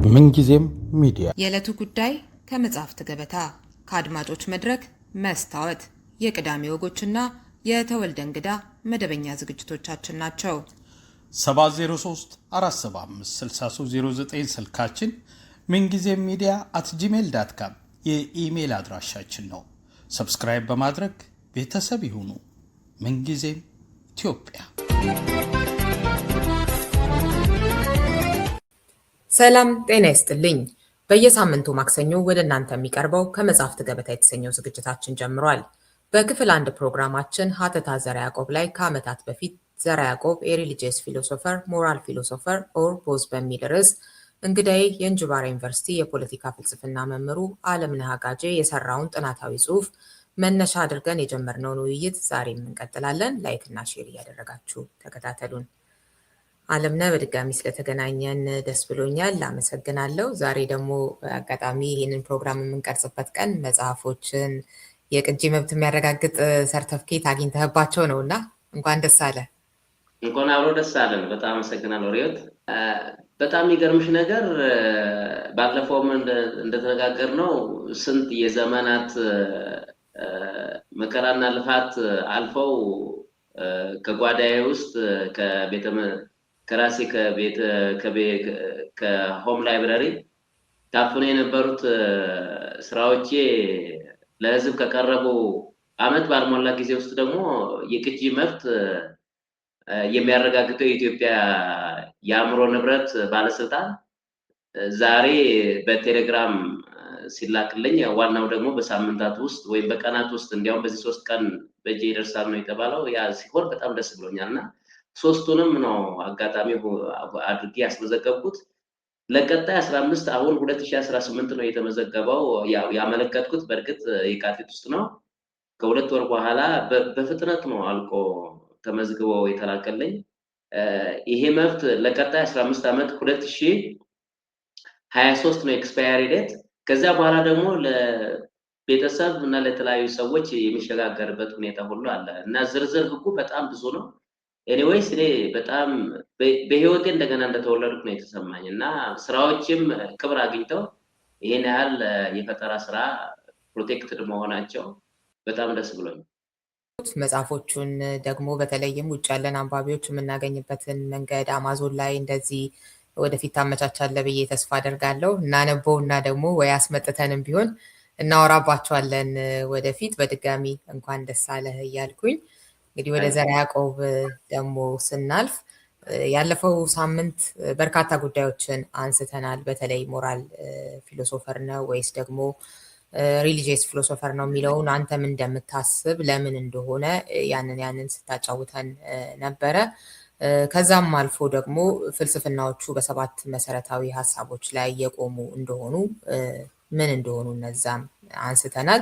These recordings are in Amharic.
ምንጊዜም ሚዲያ የዕለቱ ጉዳይ ከመጽሐፍት ገበታ ከአድማጮች መድረክ መስታወት የቅዳሜ ወጎችና የተወልደ እንግዳ መደበኛ ዝግጅቶቻችን ናቸው። 703-475-6309 ስልካችን፣ ምንጊዜም ሚዲያ @gmail.com የኢሜል አድራሻችን ነው። ሰብስክራይብ በማድረግ ቤተሰብ ይሁኑ። ምንጊዜም ኢትዮጵያ። ሰላም ጤና ይስጥልኝ። በየሳምንቱ ማክሰኞ ወደ እናንተ የሚቀርበው ከመጽሐፍት ገበታ የተሰኘው ዝግጅታችን ጀምሯል። በክፍል 1 ፕሮግራማችን ሀተታ ዘርዓ ያዕቆብ ላይ ከዓመታት በፊት ዘርዓ ያዕቆብ የሪሊጂየስ ፊሎሶፈር ሞራል ፊሎሶፈር ኦር ቦዝ በሚል ርዕስ እንግዳዬ የእንጅባራ ዩኒቨርሲቲ የፖለቲካ ፍልስፍና መምህሩ አለምነህ አጋጄ የሰራውን ጥናታዊ ጽሑፍ መነሻ አድርገን የጀመርነውን ውይይት ዛሬም እንቀጥላለን። ላይክና ሼር እያደረጋችሁ ተከታተሉን። አለምነህ በድጋሚ ስለተገናኘን ደስ ብሎኛል፣ አመሰግናለሁ። ዛሬ ደግሞ አጋጣሚ ይህንን ፕሮግራም የምንቀርጽበት ቀን መጽሐፎችን የቅጂ መብት የሚያረጋግጥ ሰርተፍኬት አግኝተህባቸው ነው እና እንኳን ደስ አለ። እንኳን አብሮ ደስ አለን። በጣም አመሰግናለሁ ሪዮት። በጣም የሚገርምሽ ነገር ባለፈውም እንደተነጋገርነው ስንት የዘመናት መከራና ልፋት አልፈው ከጓዳዬ ውስጥ ከራሴ ከሆም ላይብራሪ ታፍኖ የነበሩት ስራዎቼ ለህዝብ ከቀረቡ አመት ባልሞላ ጊዜ ውስጥ ደግሞ የቅጂ መብት የሚያረጋግጠው የኢትዮጵያ የአእምሮ ንብረት ባለስልጣን ዛሬ በቴሌግራም ሲላክልኝ፣ ዋናው ደግሞ በሳምንታት ውስጥ ወይም በቀናት ውስጥ እንዲያውም በዚህ 3 ቀን በእጄ ይደርሳል ነው የተባለው። ያ ሲሆን በጣም ደስ ብሎኛልና ሶስቱንም ነው አጋጣሚ አድርጌ ያስመዘገብኩት። ለቀጣይ 15 አሁን 2018 ነው የተመዘገበው። ያመለከትኩት በእርግጥ የካቲት ውስጥ ነው። ከ2 ወር በኋላ በፍጥነት ነው አልቆ ተመዝግበው የተላከልኝ። ይሄ መብት ለቀጣይ 15 ዓመት 2023 ነው ኤክስፓየሪ ዴት። ከዛ በኋላ ደግሞ ለቤተሰብ እና ለተለያዩ ሰዎች የሚሸጋገርበት ሁኔታ ሁሉ አለ እና ዝርዝር ህጉ በጣም ብዙ ነው። ኤኒዌይስ እኔ በጣም በህይወቴ እንደገና እንደተወለድኩ ነው የተሰማኝ እና ስራዎችም ክብር አግኝተው ይሄን ያህል የፈጠራ ስራ ፕሮቴክትድ መሆናቸው በጣም ደስ ብሎኛል። መጽሐፎቹን ደግሞ በተለይም ውጭ ያለን አንባቢዎች የምናገኝበትን መንገድ አማዞን ላይ እንደዚህ ወደፊት ታመቻቻለህ ብዬ ተስፋ አደርጋለሁ። እናነበው እና ደግሞ ወይ አስመጥተንም ቢሆን እናወራባቸዋለን ወደፊት። በድጋሚ እንኳን ደስ አለህ እያልኩኝ እንግዲህ ወደ ዘርዓ ያዕቆብ ደግሞ ስናልፍ ያለፈው ሳምንት በርካታ ጉዳዮችን አንስተናል። በተለይ ሞራል ፊሎሶፈር ነው ወይስ ደግሞ ሪሊጂየስ ፊሎሶፈር ነው የሚለውን አንተም እንደምታስብ ለምን እንደሆነ ያንን ስታጫውተን ነበረ። ከዛም አልፎ ደግሞ ፍልስፍናዎቹ በ7 መሰረታዊ ሀሳቦች ላይ የቆሙ እንደሆኑ ምን እንደሆኑ እነዛም አንስተናል።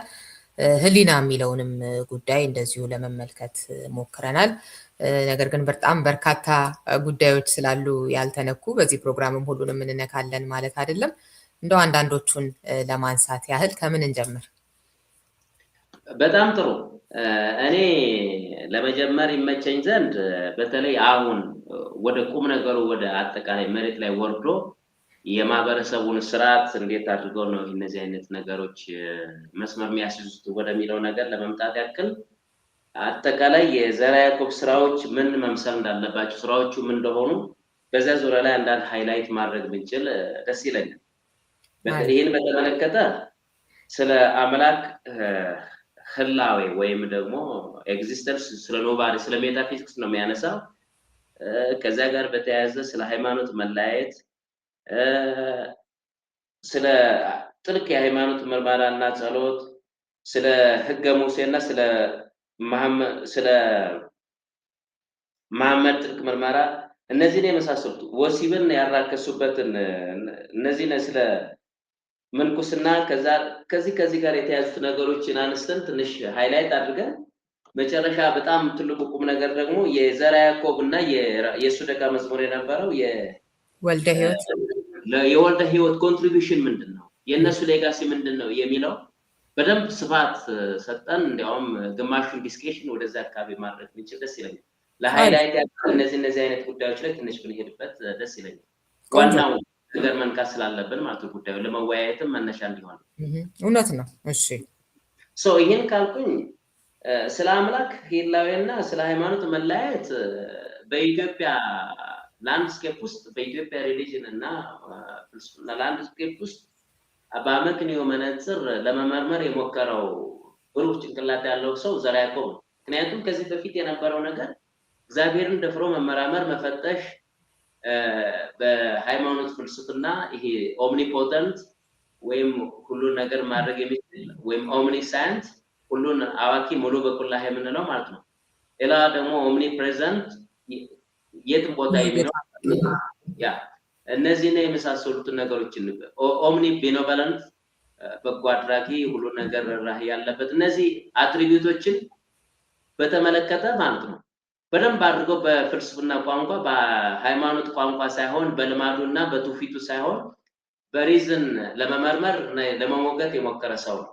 ህሊና የሚለውንም ጉዳይ እንደዚሁ ለመመልከት ሞክረናል። ነገር ግን በጣም በርካታ ጉዳዮች ስላሉ ያልተነኩ በዚህ ፕሮግራምም ሁሉንም እንነካለን ማለት አይደለም። እንደው አንዳንዶቹን ለማንሳት ያህል ከምን እንጀምር? በጣም ጥሩ። እኔ ለመጀመር ይመቸኝ ዘንድ በተለይ አሁን ወደ ቁም ነገሩ ወደ አጠቃላይ መሬት ላይ ወርዶ የማህበረሰቡን ስርዓት እንዴት አድርገው ነው እነዚህ አይነት ነገሮች መስመር የሚያስይዙት ወደሚለው ነገር ለመምጣት ያክል አጠቃላይ የዘርዓ ያዕቆብ ስራዎች ምን መምሰል እንዳለባቸው፣ ስራዎቹ ምን እንደሆኑ በዛ ዙሪያ ላይ አንዳንድ ሃይላይት ማድረግ ብንችል ደስ ይለኛል። ይህን በተመለከተ ስለ አምላክ ህላዌ ወይም ደግሞ ኤግዚስተንስ፣ ስለ ኖባዲ፣ ስለ ሜታፊዚክስ ነው የሚያነሳው። ከዛ ጋር በተያያዘ ስለ ሃይማኖት መለያየት፣ ስለ ጥልቅ የሃይማኖት ምርመራና ጸሎት፣ ስለ ህገ ሙሴና ስለ መሐመድ ጥልቅ ምርመራ፣ እነዚህን የመሳሰሉት ወሲብን ያራከሱበትን እነዚህን ስለ ምንኩስና ከዚህ ጋር የተያዙት ነገሮችን አንስተን ትንሽ ሃይላይት አድርገን መጨረሻ በጣም ትልቁ ቁም ነገር ደግሞ የዘርዓ ያዕቆብ እና የእሱ ደቀ መዝሙር የነበረው የወልደ ህይወት ኮንትሪቢዩሽን ምንድን ነው፣ የእነሱ ሌጋሲ ምንድን ነው የሚለው በደንብ ስፋት ሰጠን። እንዲያውም ግማሹን ዲስከሽን ወደዛ አካባቢ ማድረግ እንችል ደስ ይለኛል። ለሃይላይት እነዚህ አይነት ጉዳዮች ላይ ትንሽ ብንሄድበት ደስ ይለኛል። ዋናው ነገር መንካት ስላለብን ማለት ነው ጉዳዩ ለመወያየትም መነሻ እንዲሆን እውነት ነው። እሺ ይሄን ካልኩኝ ስለ አምላክ ሂላዊና ስለ ሃይማኖት መለያየት በኢትዮጵያ ላንድስኬፕ ውስጥ በኢትዮጵያ ሪሊጅን እና ፍልስፍና ላንድስኬፕ ውስጥ በአመክንዮ መነጽር ለመመርመር የሞከረው ብሩህ ጭንቅላት ያለው ሰው ዘርዓ ያዕቆብ ነው። ምክንያቱም ከዚህ በፊት የነበረው ነገር እግዚአብሔርን ደፍሮ መመራመር መፈተሽ በሃይማኖት ፍልስፍና ይሄ ኦምኒፖተንት ወይም ሁሉን ነገር ማድረግ የሚችል ወይም ኦምኒሳይንት ሁሉን አዋቂ ሙሉ በኩላህ የምንለው ማለት ነው። ሌላ ደግሞ ኦምኒ ፕሬዘንት የትም ቦታ የሚኖር ያ እነዚህና የመሳሰሉት ነገሮችን ኦምኒ ቤኔቮለንት በጎ አድራጊ ሁሉ ነገር ራህ ያለበት እነዚህ አትሪቢዩቶችን በተመለከተ ማለት ነው በደንብ አድርጎ በፍልስፍና ቋንቋ በሃይማኖት ቋንቋ ሳይሆን በልማዱና በትውፊቱ ሳይሆን በሪዝን ለመመርመር ለመሞገት የሞከረ ሰው ነው።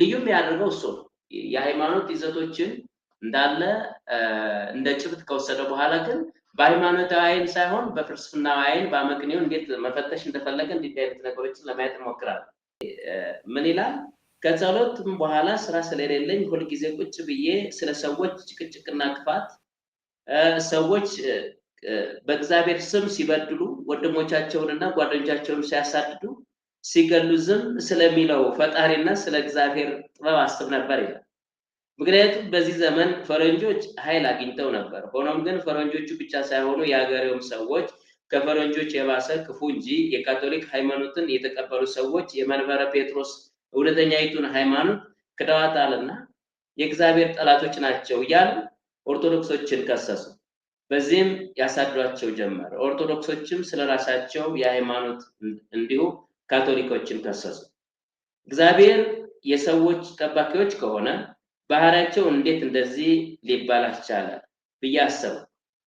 ልዩም ያደርገው እሱ ነው። የሃይማኖት ይዘቶችን እንዳለ እንደ ጭብጥ ከወሰደ በኋላ ግን በሃይማኖታዊ አይን ሳይሆን በፍልስፍናዊ አይን በአመክንዮ እንዴት መፈተሽ እንደፈለገ እንዲህ አይነት ነገሮችን ለማየት እንሞክራለን። ምን ይላል? ከጸሎትም በኋላ ስራ ስለሌለኝ ሁል ጊዜ ቁጭ ብዬ ስለ ሰዎች ጭቅጭቅና ክፋት ሰዎች በእግዚአብሔር ስም ሲበድሉ ወንድሞቻቸውንና ጓደኞቻቸውን ሲያሳድዱ ሲገሉ ዝም ስለሚለው ፈጣሪና ስለ እግዚአብሔር ጥበብ አስብ ነበር ይላል። ምክንያቱም በዚህ ዘመን ፈረንጆች ኃይል አግኝተው ነበር። ሆኖም ግን ፈረንጆቹ ብቻ ሳይሆኑ የሀገሬውም ሰዎች ከፈረንጆች የባሰ ክፉ እንጂ የካቶሊክ ሃይማኖትን የተቀበሉ ሰዎች የመንበረ ጴጥሮስ እውነተኛይቱን ሃይማኖት ክደዋታልና የእግዚአብሔር ጠላቶች ናቸው እያሉ ኦርቶዶክሶችን ከሰሱ። በዚህም ያሳድዷቸው ጀመር። ኦርቶዶክሶችም ስለራሳቸው የሃይማኖት እንዲሁ ካቶሊኮችን ከሰሱ። እግዚአብሔር የሰዎች ጠባቂዎች ከሆነ ባህሪያቸው እንዴት እንደዚህ ሊባል አስቻለ ብዬ አሰብኩ።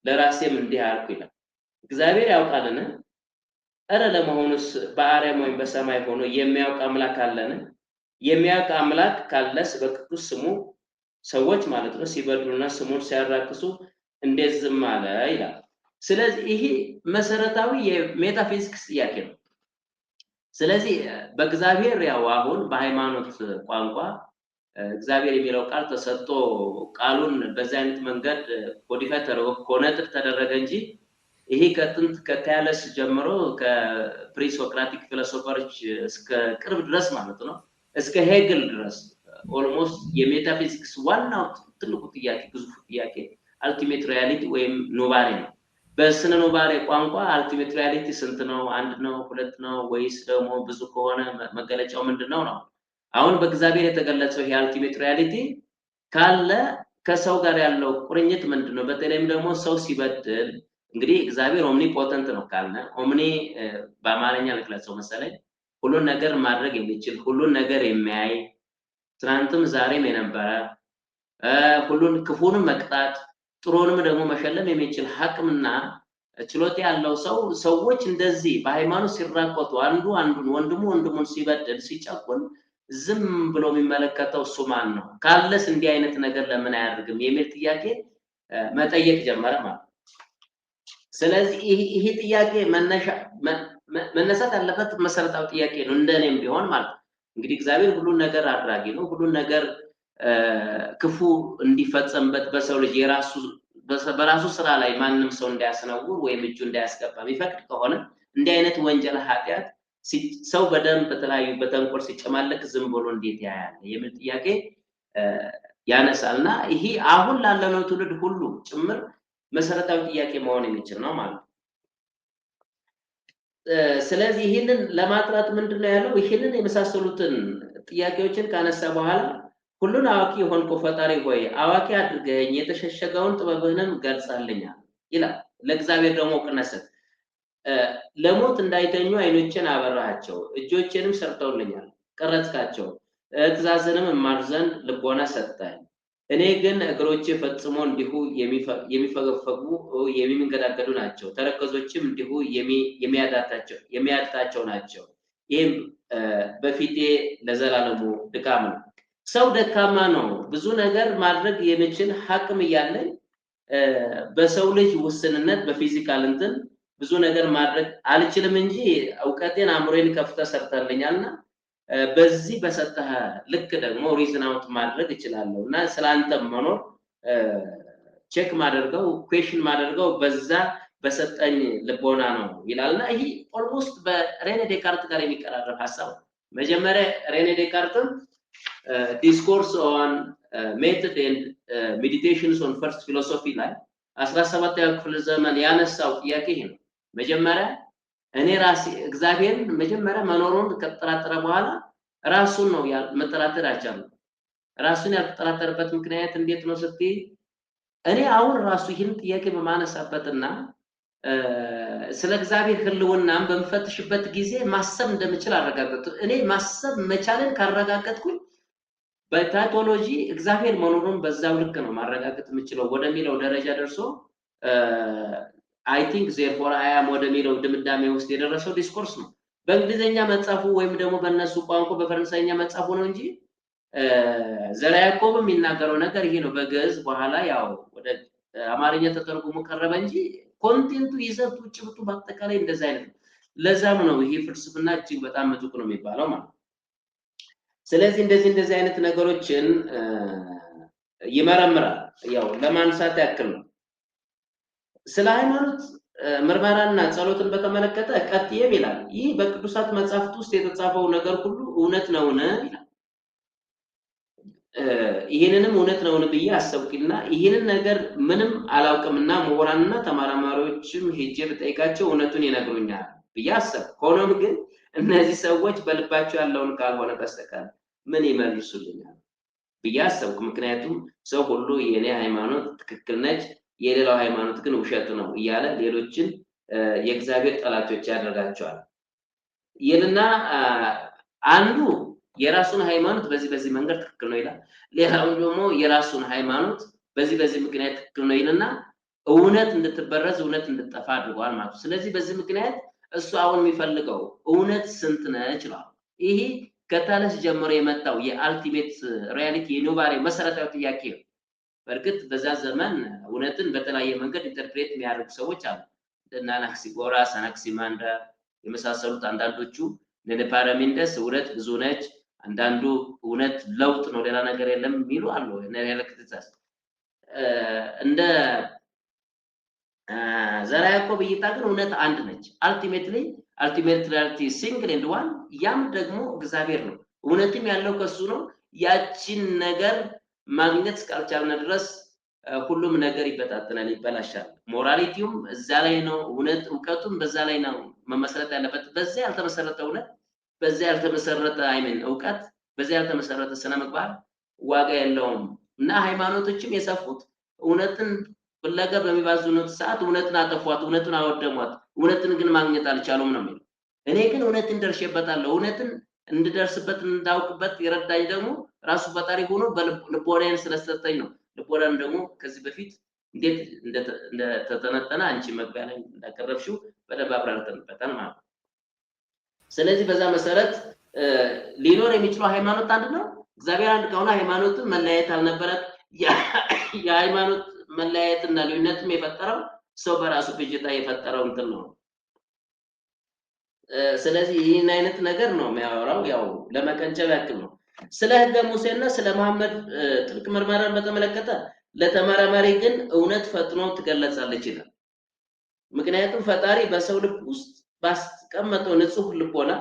ለራሴም እንዲህ አልኩ ይላል። እግዚአብሔር ያውቃልን? እረ ለመሆኑስ በአርያም ወይም በሰማይ ሆኖ የሚያውቅ አምላክ አለን? የሚያውቅ አምላክ ካለስ በቅዱስ ስሙ ሰዎች ማለት ነው ሲበድሉና ስሙን ሲያራክሱ እንዴት ዝም አለ ይላል። ስለዚህ ይሄ መሰረታዊ የሜታፊዚክስ ጥያቄ ነው። ስለዚህ በእግዚአብሔር ያው አሁን በሃይማኖት ቋንቋ እግዚአብሔር የሚለው ቃል ተሰጥቶ ቃሉን በዚህ አይነት መንገድ ኮዲፋይ ተደረገ ኮነጥር ተደረገ እንጂ ይሄ ከጥንት ከታያለስ ጀምሮ ከፕሪሶክራቲክ ፊሎሶፈሮች እስከ ቅርብ ድረስ ማለት ነው እስከ ሄግል ድረስ ኦልሞስት የሜታፊዚክስ ዋናው ትልቁ ጥያቄ ግዙፍ ጥያቄ አልቲሜት ሪያሊቲ ወይም ኖባሬ ነው። በስነ ኖባሬ ቋንቋ አልቲሜት ሪያሊቲ ስንት ነው? አንድ ነው? ሁለት ነው? ወይስ ደግሞ ብዙ ከሆነ መገለጫው ምንድነው ነው? አሁን በእግዚአብሔር የተገለጸው ይሄ አልቲሜት ሪያሊቲ ካለ ከሰው ጋር ያለው ቁርኝት ምንድነው? በተለይም ደግሞ ሰው ሲበድል እንግዲህ እግዚአብሔር ኦምኒፖተንት ነው ካልነ ኦምኒ በአማርኛ ልግለጸው መሰለኝ ሁሉን ነገር ማድረግ የሚችል ሁሉን ነገር የሚያይ ትናንትም ዛሬም የነበረ ሁሉን ክፉንም መቅጣት ጥሩንም ደግሞ መሸለም የሚችል ሐቅምና ችሎታ ያለው ሰዎች እንደዚህ በሃይማኖት ሲራቆቱ አንዱ አንዱን ወንድሙን ሲበድል ሲጨቁን ዝም ብሎ የሚመለከተው እሱ ማን ነው? ካለስ እንዲህ አይነት ነገር ለምን አያደርግም የሚል ጥያቄ መጠየቅ ጀመረ ማለት። ስለዚህ ይሄ ጥያቄ መነሳት ያለበት መሰረታዊ ጥያቄ ነው እንደኔም ቢሆን ማለት ነው። እንግዲህ እግዚአብሔር ሁሉን ነገር አድራጊ ነው። ሁሉን ነገር ክፉ እንዲፈጸምበት በሰው ልጅ በራሱ ስራ ላይ ማንም ሰው እንዳያስነውር ወይም እጁ እንዳያስገባ የሚፈቅድ ከሆነ እንዲህ አይነት ወንጀል ኃጢአት ሰው በደም በተለያዩ በተንኮል ሲጨማለቅ ዝም ብሎ እንዴት ያያል የሚል ጥያቄ ያነሳልና ይሄ አሁን ላለነው ትውልድ ሁሉ ጭምር መሰረታዊ ጥያቄ መሆን የሚችል ነው ማለት ነው። ስለዚህ ይሄንን ለማጥራት ምንድነው ያለው? ይሄንን የመሳሰሉትን ጥያቄዎችን ካነሳ በኋላ ሁሉን አዋቂ የሆንከው ፈጣሪ ሆይ አዋቂ አድርገኝ የተሸሸገውን ጥበብህንም ገልጻልኛል ይላል። ለእግዚአብሔር ደግሞ እውቅና ሰጥ። ለሞት እንዳይተኙ አይኖችን አበራሃቸው፣ እጆቼንም ሰርተውልኛል፣ ቀረጽካቸው፣ ትእዛዝንም እማር ዘንድ ልቦና ሰጠኝ። እኔ ግን እግሮቼ ፈጽሞ እንዲሁ የሚፈገፈጉ የሚንገዳገዱ ናቸው፣ ተረከዞችም እንዲሁ የሚያዳታቸው ናቸው። ይህም በፊቴ ለዘላለሙ ድካም ነው። ሰው ደካማ ነው። ብዙ ነገር ማድረግ የሚችል ሐቅም እያለኝ በሰው ልጅ ውስንነት በፊዚካል እንትን ብዙ ነገር ማድረግ አልችልም እንጂ እውቀቴን አእምሮዬን ከፍተህ ሰርተልኛልና በዚህ በሰጠህ ልክ ደግሞ ሪዝን አውት ማድረግ እችላለሁ እና ስላንተ መኖር ቼክ ማድረገው ኩዌሽን ማድረገው በዛ በሰጠኝ ልቦና ነው ይላልና ይሄ ኦልሞስት በሬኔ ዴካርት ጋር የሚቀራረብ ሐሳብ መጀመሪያ ሬኔ ዴካርትም ዲስኮርስ ኦን ሜተድ ኤንድ ሜዲቴሽንስ ኦን ፈርስት ፊሎሶፊ ላይ 17ኛው ክፍለ ዘመን ያነሳው ጥያቄ ይሄ ነው መጀመሪያ እኔ ራሴ እግዚአብሔር መጀመሪያ መኖሩን ከተጠራጠረ በኋላ ራሱን ነው መጠራጠር አይቻልም ራሱን ያልተጠራጠረበት ምክንያት እንዴት ነው ስትይ እኔ አሁን ራሱ ይህን ጥያቄ በማነሳበትና ስለ እግዚአብሔር ህልውናም በመፈተሽበት ጊዜ ማሰብ እንደምችል አረጋግጥ እኔ ማሰብ መቻልን ካረጋግጥኩኝ በታይፖሎጂ እግዚአብሔር መኖሩን በዛው ልክ ነው ማረጋግጥ የምችለው ወደሚለው ደረጃ ደርሶ I think therefore I am ወደሚለው ድምዳሜ ውስጥ የደረሰው ዲስኮርስ ነው በእንግሊዘኛ መጻፉ ወይም ደግሞ በእነሱ ቋንቋ በፈረንሳይኛ መጻፉ ነው እንጂ ዘራ ያዕቆብ የሚናገረው ነገር ይሄ ነው በግዕዝ በኋላ ያው ወደ አማርኛ ተተርጉሞ ቀረበ እንጂ ኮንቴንቱ ይዘቱ ጭብጡ በአጠቃላይ እንደዛ አይነት ነው ለዛም ነው ይሄ ፍልስፍና እጅግ በጣም ምጡቅ ነው የሚባለው ማለት ስለዚህ እንደዚህ አይነት ነገሮችን ይመረምራል ያው ለማንሳት ያክል ነው ስለ ሃይማኖት ምርመራና ጸሎትን በተመለከተ ቀጥየም ይላል ይህ በቅዱሳት መጻሕፍት ውስጥ የተጻፈው ነገር ሁሉ እውነት ነውና ይላል ይሄንንም እውነት ነውን ብዬ አሰብኩና ይሄንን ነገር ምንም አላውቅምና ምሁራንና ተማራማሪዎችም ሄጄ በጠይቃቸው እውነቱን ይነግሩኛል ብዬ አሰብኩ ሆኖም ግን እነዚህ ሰዎች በልባቸው ያለውን ካልሆነ በስተቀር ምን ይመልሱልኛል ብዬ አሰብኩ ምክንያቱም ሰው ሁሉ የኔ ሃይማኖት ትክክል ነች የሌላው ሃይማኖት ግን ውሸት ነው ይያለ ሌሎችን የእግዚአብሔር ጠላቶች ያደርጋቸዋል ይልና አንዱ የራሱን ሃይማኖት በዚህ መንገድ ትክክል ነው ይላል ሌላው ደግሞ የራሱን ሃይማኖት በዚህ ምክንያት ትክክል ነው ይልና እውነት እንድትበረዝ እውነት እንድትጠፋ አድርጓል ማለት ስለዚህ በዚህ ምክንያት እሱ አሁን የሚፈልገው እውነት ስንት ነች ነው ይሄ ከታለስ ጀምሮ የመጣው የአልቲሜት ሪያሊቲ የኖባሬ መሰረታዊ ጥያቄ ነው በርግጥ በዛ ዘመን እውነትን በተለያየ መንገድ ኢንተርፕሬት የሚያደርጉ ሰዎች አሉ እና አናክሲጎራስ አናክሲማንደር የመሳሰሉት አንዳንዶቹ ለፓራሜንደስ እውነት ብዙ ነች አንዳንዱ እውነት ለውጥ ነው ሌላ ነገር የለም የሚሉ አሉ እና ያለክተታስ እንደ ዘራ ያዕቆብ እይታ ግን እውነት አንድ ነች ultimately reality single and one ያም ደግሞ እግዚአብሔር ነው እውነትም ያለው ከሱ ነው ያቺን ነገር ማግኘት እስካልቻልን ድረስ ሁሉም ነገር ይበታተናል ይበላሻል ሞራሊቲውም እዛ ላይ ነው እውቀቱም በዛ ላይ ነው መመስረት ያለበት በዛ ያልተመሰረተ እውነት በዛ ያልተመሰረተ እውቀት በዛ ያልተመሰረተ ስነ ምግባር ዋጋ የለውም እና ሃይማኖቶችም የሰፉት እውነትን ፍለጋ በሚባዙነት ሰዓት እውነትን አጠፏት እውነትን አወደሟት እውነትን ግን ማግኘት አልቻሉም ነው የሚለው እኔ ግን እውነትን ደርሼበታለሁ እውነትን እንድደርስበት እንዳውቅበት ይረዳኝ ደግሞ ራሱ ፈጣሪ ሆኖ በልቦናዬን ስለሰጠኝ ነው ልቦናን ደግሞ ከዚህ በፊት እንዴት እንደተተነተነ አንቺ መግቢያ ላይ እንዳቀረብሽው በደንብ አብራርተንበታል ማለት ስለዚህ በዛ መሰረት ሊኖር የሚችለው ሃይማኖት አንድ ነው እግዚአብሔር አንድ ከሆነ ሃይማኖትን መለያየት አልነበረት የሃይማኖት መለያየትና ልዩነትም የፈጠረው ሰው በራሱ ፍጅታ የፈጠረው እንትን ነው ስለዚህ ይህን አይነት ነገር ነው የሚያወራው ያው ለመቀንጨብ ያክል ነው ስለ ህገ ሙሴና ስለ መሐመድ ጥልቅ ምርመራን በተመለከተ ለተመራማሪ ግን እውነት ፈጥኖ ትገለጻለች ይላል ምክንያቱም ፈጣሪ በሰው ልብ ውስጥ ባስቀመጠው ንጹህ ልቦና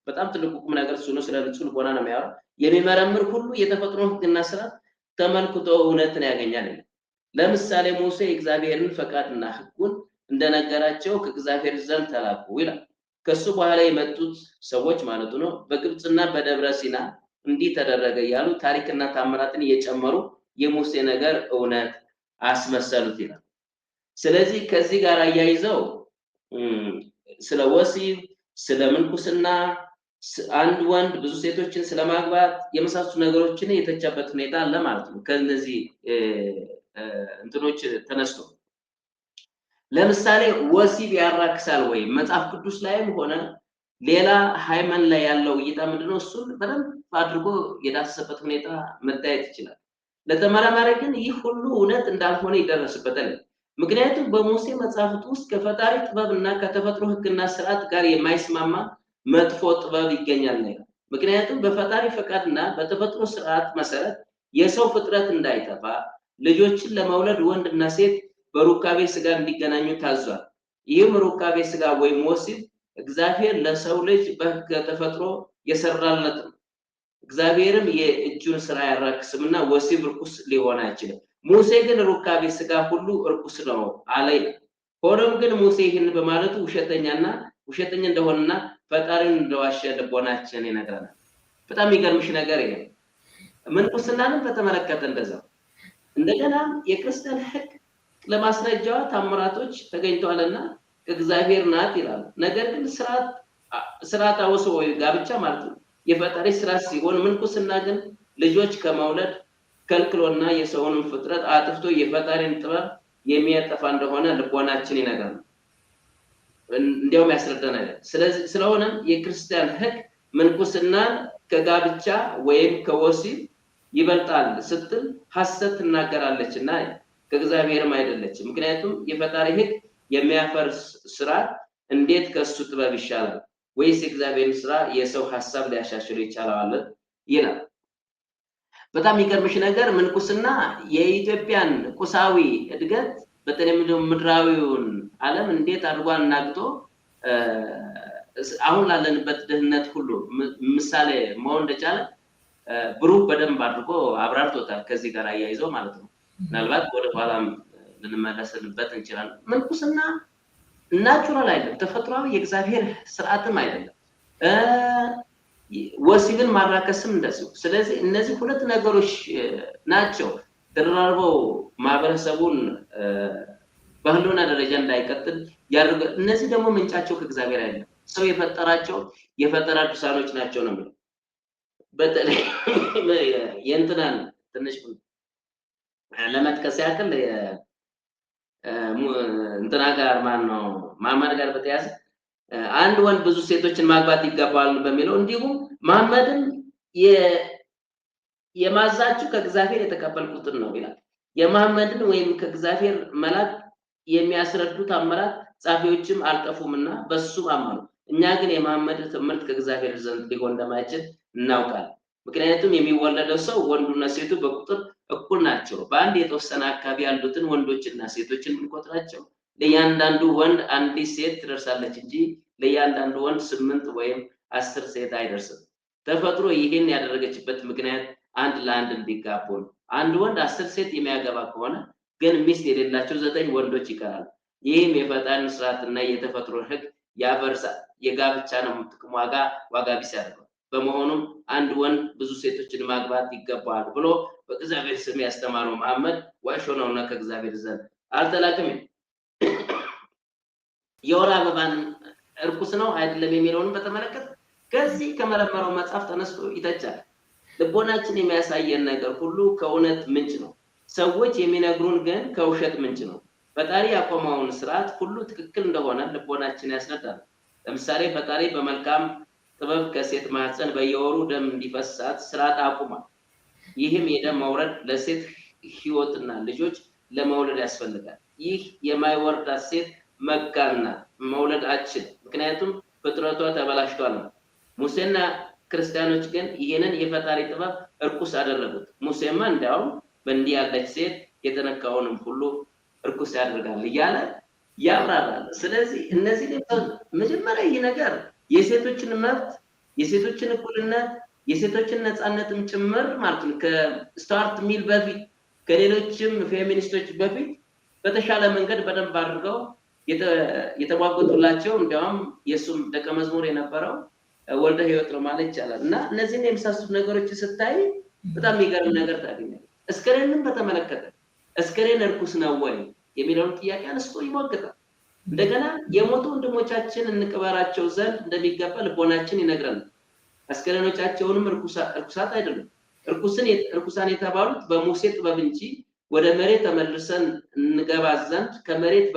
በጣም ትልቁ ቁም ነገር እሱ ነው ስለ ንጹህ ልቦና ነው የሚያወራው የሚመረምር ሁሉ የተፈጥሮ ህግና ስርዓት ተመልክቶ እውነትን ያገኛል ለምሳሌ ሙሴ እግዚአብሔርን ፈቃድና ህጉን እንደነገራቸው ከእግዚአብሔር ዘንድ ተላኩ ይላል ከሱ በኋላ የመጡት ሰዎች ማለት ነው በግብጽና በደብረ ሲና እንዲህ ተደረገ ያሉ ታሪክና ታምራትን እየጨመሩ የሙሴ ነገር እውነት አስመሰሉት ይላል ስለዚህ ከዚህ ጋር አያይዘው ስለ ወሲብ ስለ ምንኩስና አንድ ወንድ ብዙ ሴቶችን ስለማግባት የመሳሰሉ ነገሮችን የተቻበት ሁኔታ አለ ማለት ነው ከነዚህ እንትኖች ተነስቶ ለምሳሌ ወሲብ ያራክሳል ወይ መጽሐፍ ቅዱስ ላይም ሆነ ሌላ ሃይማኖት ላይ ያለው እይታ ምንድነው እሱን በደንብ አድርጎ የዳሰሰበት ሁኔታ መታየት ይችላል ለተመራማሪ ግን ይህ ሁሉ እውነት እንዳልሆነ ይደረስበታል ምክንያቱም በሙሴ መጽሐፍት ውስጥ ከፈጣሪ ጥበብና ከተፈጥሮ ሕግና ስርዓት ጋር የማይስማማ መጥፎ ጥበብ ይገኛል ነው። ምክንያቱም በፈጣሪ ፈቃድና በተፈጥሮ ስርዓት መሰረት የሰው ፍጥረት እንዳይጠፋ ልጆችን ለመውለድ ወንድና ሴት በሩካቤ ስጋ እንዲገናኙ ታዟል። ይህም ሩካቤ ስጋ ወይም ወሲብ እግዚአብሔር ለሰው ልጅ በሕገ ተፈጥሮ የሰራለት ነው። እግዚአብሔርም የእጁን ስራ ያራክስምና ወሲብ ርኩስ ሊሆን አይችልም። ሙሴ ግን ሩካቤ ስጋ ሁሉ ርኩስ ነው አለ። ሆኖም ግን ሙሴ ይህን በማለቱ ውሸተኛ እንደሆነና ፈጣሪን እንደዋሸ ልቦናችን ይነግረናል። በጣም የሚገርምሽ ነገር ይሄ ምንኩስናንም በተመለከተ እንደዛው እንደገና የክርስቲያን ሕግ ለማስረጃዋ ታምራቶች ተገኝተዋልና ከእግዚአብሔር ናት ይላል። ነገር ግን ስርዓት አውሶ ወይ ጋብቻ ማለት ነው የፈጣሪ ስርዓት ሲሆን ምንኩስና ግን ልጆች ከመውለድ ከልክሎና የሰውንም ፍጥረት አጥፍቶ የፈጣሪን ጥበብ የሚያጠፋ እንደሆነ ልቦናችን ይነግረናል፣ እንዲያውም ያስረዳናል። ስለሆነም የክርስቲያን ሕግ ምንኩስናን ከጋብቻ ወይም ከወሲብ ይበልጣል ስትል ሐሰት ትናገራለችና ከእግዚአብሔርም አይደለች። ምክንያቱም የፈጣሪ ሕግ የሚያፈርስ ስርዓት እንዴት ከሱ ጥበብ ይሻላል? ወይስ የእግዚአብሔርን ስራ የሰው ሐሳብ ሊያሻሽል ይቻላል ይላል። በጣም የሚገርምሽ ነገር ምንኩስና የኢትዮጵያን ቁሳዊ እድገት በተለይም ደግሞ ምድራዊውን ዓለም እንዴት አድርጎ አናግቶ አሁን ላለንበት ድህነት ሁሉ ምሳሌ መሆን እንደቻለ ብሩክ በደንብ አድርጎ አብራርቶታል። ከዚህ ጋር አያይዘው ማለት ነው። ምናልባት ወደ ኋላም ልንመለስበት እንችላለን። ምንኩስና ናቹራል አይደለም፣ ተፈጥሯዊ የእግዚአብሔር ስርዓትም አይደለም። ወሲብን ማራከስም እንደዚሁ። ስለዚህ እነዚህ ሁለት ነገሮች ናቸው ተደራርበው ማህበረሰቡን በህልውና ደረጃ እንዳይቀጥል ያደርጉ። እነዚህ ደግሞ ምንጫቸው ከእግዚአብሔር አይደለም፣ ሰው የፈጠራቸው የፈጠራ ቅዱሳኖች ናቸው ነው የሚለው። በተለይ የእንትናን ትንሽ ለመጥቀስ ያክል እንትና ጋር ማነው መሐመድ ጋር በተያያዘ አንድ ወንድ ብዙ ሴቶችን ማግባት ይገባል በሚለው እንዲሁም መሐመድን የማዛችሁ ከእግዚአብሔር የተቀበልኩትን ነው ይላል። የመሐመድን ወይም ከእግዚአብሔር መልአክ የሚያስረዱት አመራት ጻፊዎችም አልጠፉምና በሱ አመኑ። እኛ ግን የመሐመድ ትምህርት ከእግዚአብሔር ዘንድ ሊሆን እንደማይችል እናውቃለን። ምክንያቱም የሚወለደው ሰው ወንዱና ሴቱ በቁጥር እኩል ናቸው። በአንድ የተወሰነ አካባቢ ያሉትን ወንዶችና ሴቶችን ብንቆጥራቸው ለእያንዳንዱ ወንድ አንዲት ሴት ትደርሳለች እንጂ ለእያንዳንዱ ወንድ 8 ወይም 10 ሴት አይደርስም። ተፈጥሮ ይህን ያደረገችበት ምክንያት አንድ ለአንድ እንዲጋቡ ነው። አንድ ወንድ 10 ሴት የሚያገባ ከሆነ ግን ሚስት የሌላቸው 9 ወንዶች ይቀራሉ። ይህም የፈጣሪን ስርዓትና የተፈጥሮ ሕግ ያፈርሳል። የጋብቻ ነው ጥቅም ዋጋ ቢስ ያደርገዋል። በመሆኑም አንድ ወንድ ብዙ ሴቶችን ማግባት ይገባዋል ብሎ በእግዚአብሔር ስም ያስተማረው መሐመድ ዋሾ ነውና ከእግዚአብሔር ዘንድ አልተላከም። የወር አበባን እርኩስ ነው አይደለም የሚለውን በተመለከተ ከዚህ ከመረመረው መጽሐፍ ተነስቶ ይተቻል። ልቦናችን የሚያሳየን ነገር ሁሉ ከእውነት ምንጭ ነው። ሰዎች የሚነግሩን ግን ከውሸት ምንጭ ነው። ፈጣሪ ያቆመውን ስርዓት ሁሉ ትክክል እንደሆነ ልቦናችን ያስረዳል። ለምሳሌ ፈጣሪ በመልካም ጥበብ ከሴት ማህፀን በየወሩ ደም እንዲፈሳት ስርዓት አቁሟል። ይህም የደም መውረድ ለሴት ህይወትና ልጆች ለመውለድ ያስፈልጋል። ይህ የማይወርዳት ሴት መጋና መውለድ አትችልም፣ ምክንያቱም ፍጥረቷ ተበላሽቷል። ሙሴና ክርስቲያኖች ግን ይህንን የፈጣሪ ጥበብ እርኩስ አደረጉት። ሙሴማ እንዲያውም በእንዲህ ያለች ሴት የተነካውንም ሁሉ እርኩስ ያደርጋል እያለ ያብራራል። ስለዚህ እነዚህ መጀመሪያ ይህ ነገር የሴቶችን መብት፣ የሴቶችን እኩልነት፣ የሴቶችን ነፃነትም ጭምር ማለት ነው ከስታርት ሚል በፊት ከሌሎችም ፌሚኒስቶች በፊት በተሻለ መንገድ በደንብ አድርገው የተሟገቱላቸው እንዲያውም የሱም ደቀ መዝሙር የነበረው ወልደ ህይወት ነው ማለት ይቻላል። እና እነዚህን የመሳሰሉት ነገሮች ስታይ በጣም የሚገርም ነገር ታገኛለህ። እስከሬንም በተመለከተ እስከሬን እርኩስ ነው ወይ የሚለውን ጥያቄ አንስቶ ይሞግታል። እንደገና የሞቱ ወንድሞቻችን እንቅበራቸው ዘንድ እንደሚገባ ልቦናችን ይነግረናል። አስከሬኖቻቸውንም እርኩሳት አይደሉም። እርኩሳን የተባሉት በሙሴ ጥበብ እንጂ ወደ መሬት ተመልሰን እንገባ ዘንድ ከመሬት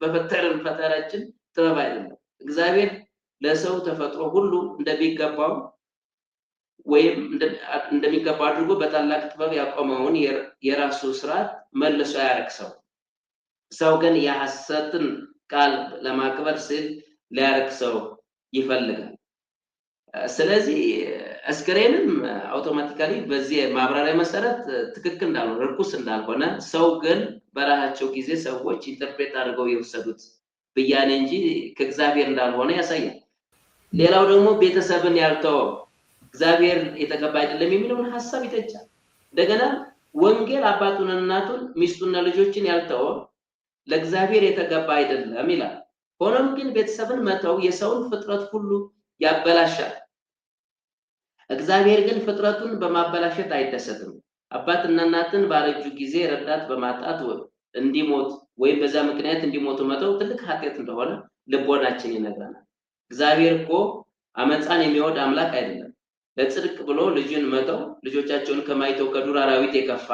በፈጠረን ፈጣሪያችን ጥበብ አይደለም። እግዚአብሔር ለሰው ተፈጥሮ ሁሉ እንደሚገባው ወይም እንደሚገባው አድርጎ በታላቅ ጥበብ ያቆመውን የራሱ ስርዓት መልሶ አያረክሰው። ሰው ግን የሐሰትን ቃል ለማክበር ሲል ሊያረክሰው ይፈልጋል። ስለዚህ አስከሬንም አውቶማቲካሊ በዚህ ማብራሪያ መሰረት ትክክል እንዳልሆነ ርኩስ እንዳልሆነ ሰው ግን በራሳቸው ጊዜ ሰዎች ኢንተርፕሬት አድርገው የወሰዱት ብያኔ እንጂ ከእግዚአብሔር እንዳልሆነ ያሳያል። ሌላው ደግሞ ቤተሰብን ያልተወ እግዚአብሔር የተገባ አይደለም የሚለውን ሐሳብ ይተቻል። እንደገና ወንጌል አባቱንና እናቱን ሚስቱንና ልጆችን ያልተወ ለእግዚአብሔር የተገባ አይደለም ይላል። ሆኖም ግን ቤተሰብን መተው የሰውን ፍጥረት ሁሉ ያበላሻል። እግዚአብሔር ግን ፍጥረቱን በማበላሸት አይደሰትም። አባትና እናትን ባረጁ ጊዜ ረዳት በማጣት እንዲሞት ወይም በዛ ምክንያት እንዲሞቱ መተው ትልቅ ኃጢአት እንደሆነ ልቦናችን ይነግረናል። እግዚአብሔር እኮ አመፃን የሚወድ አምላክ አይደለም። ለጽድቅ ብሎ ልጅን መተው ልጆቻቸውን ከማይተው ከዱር አራዊት የከፋ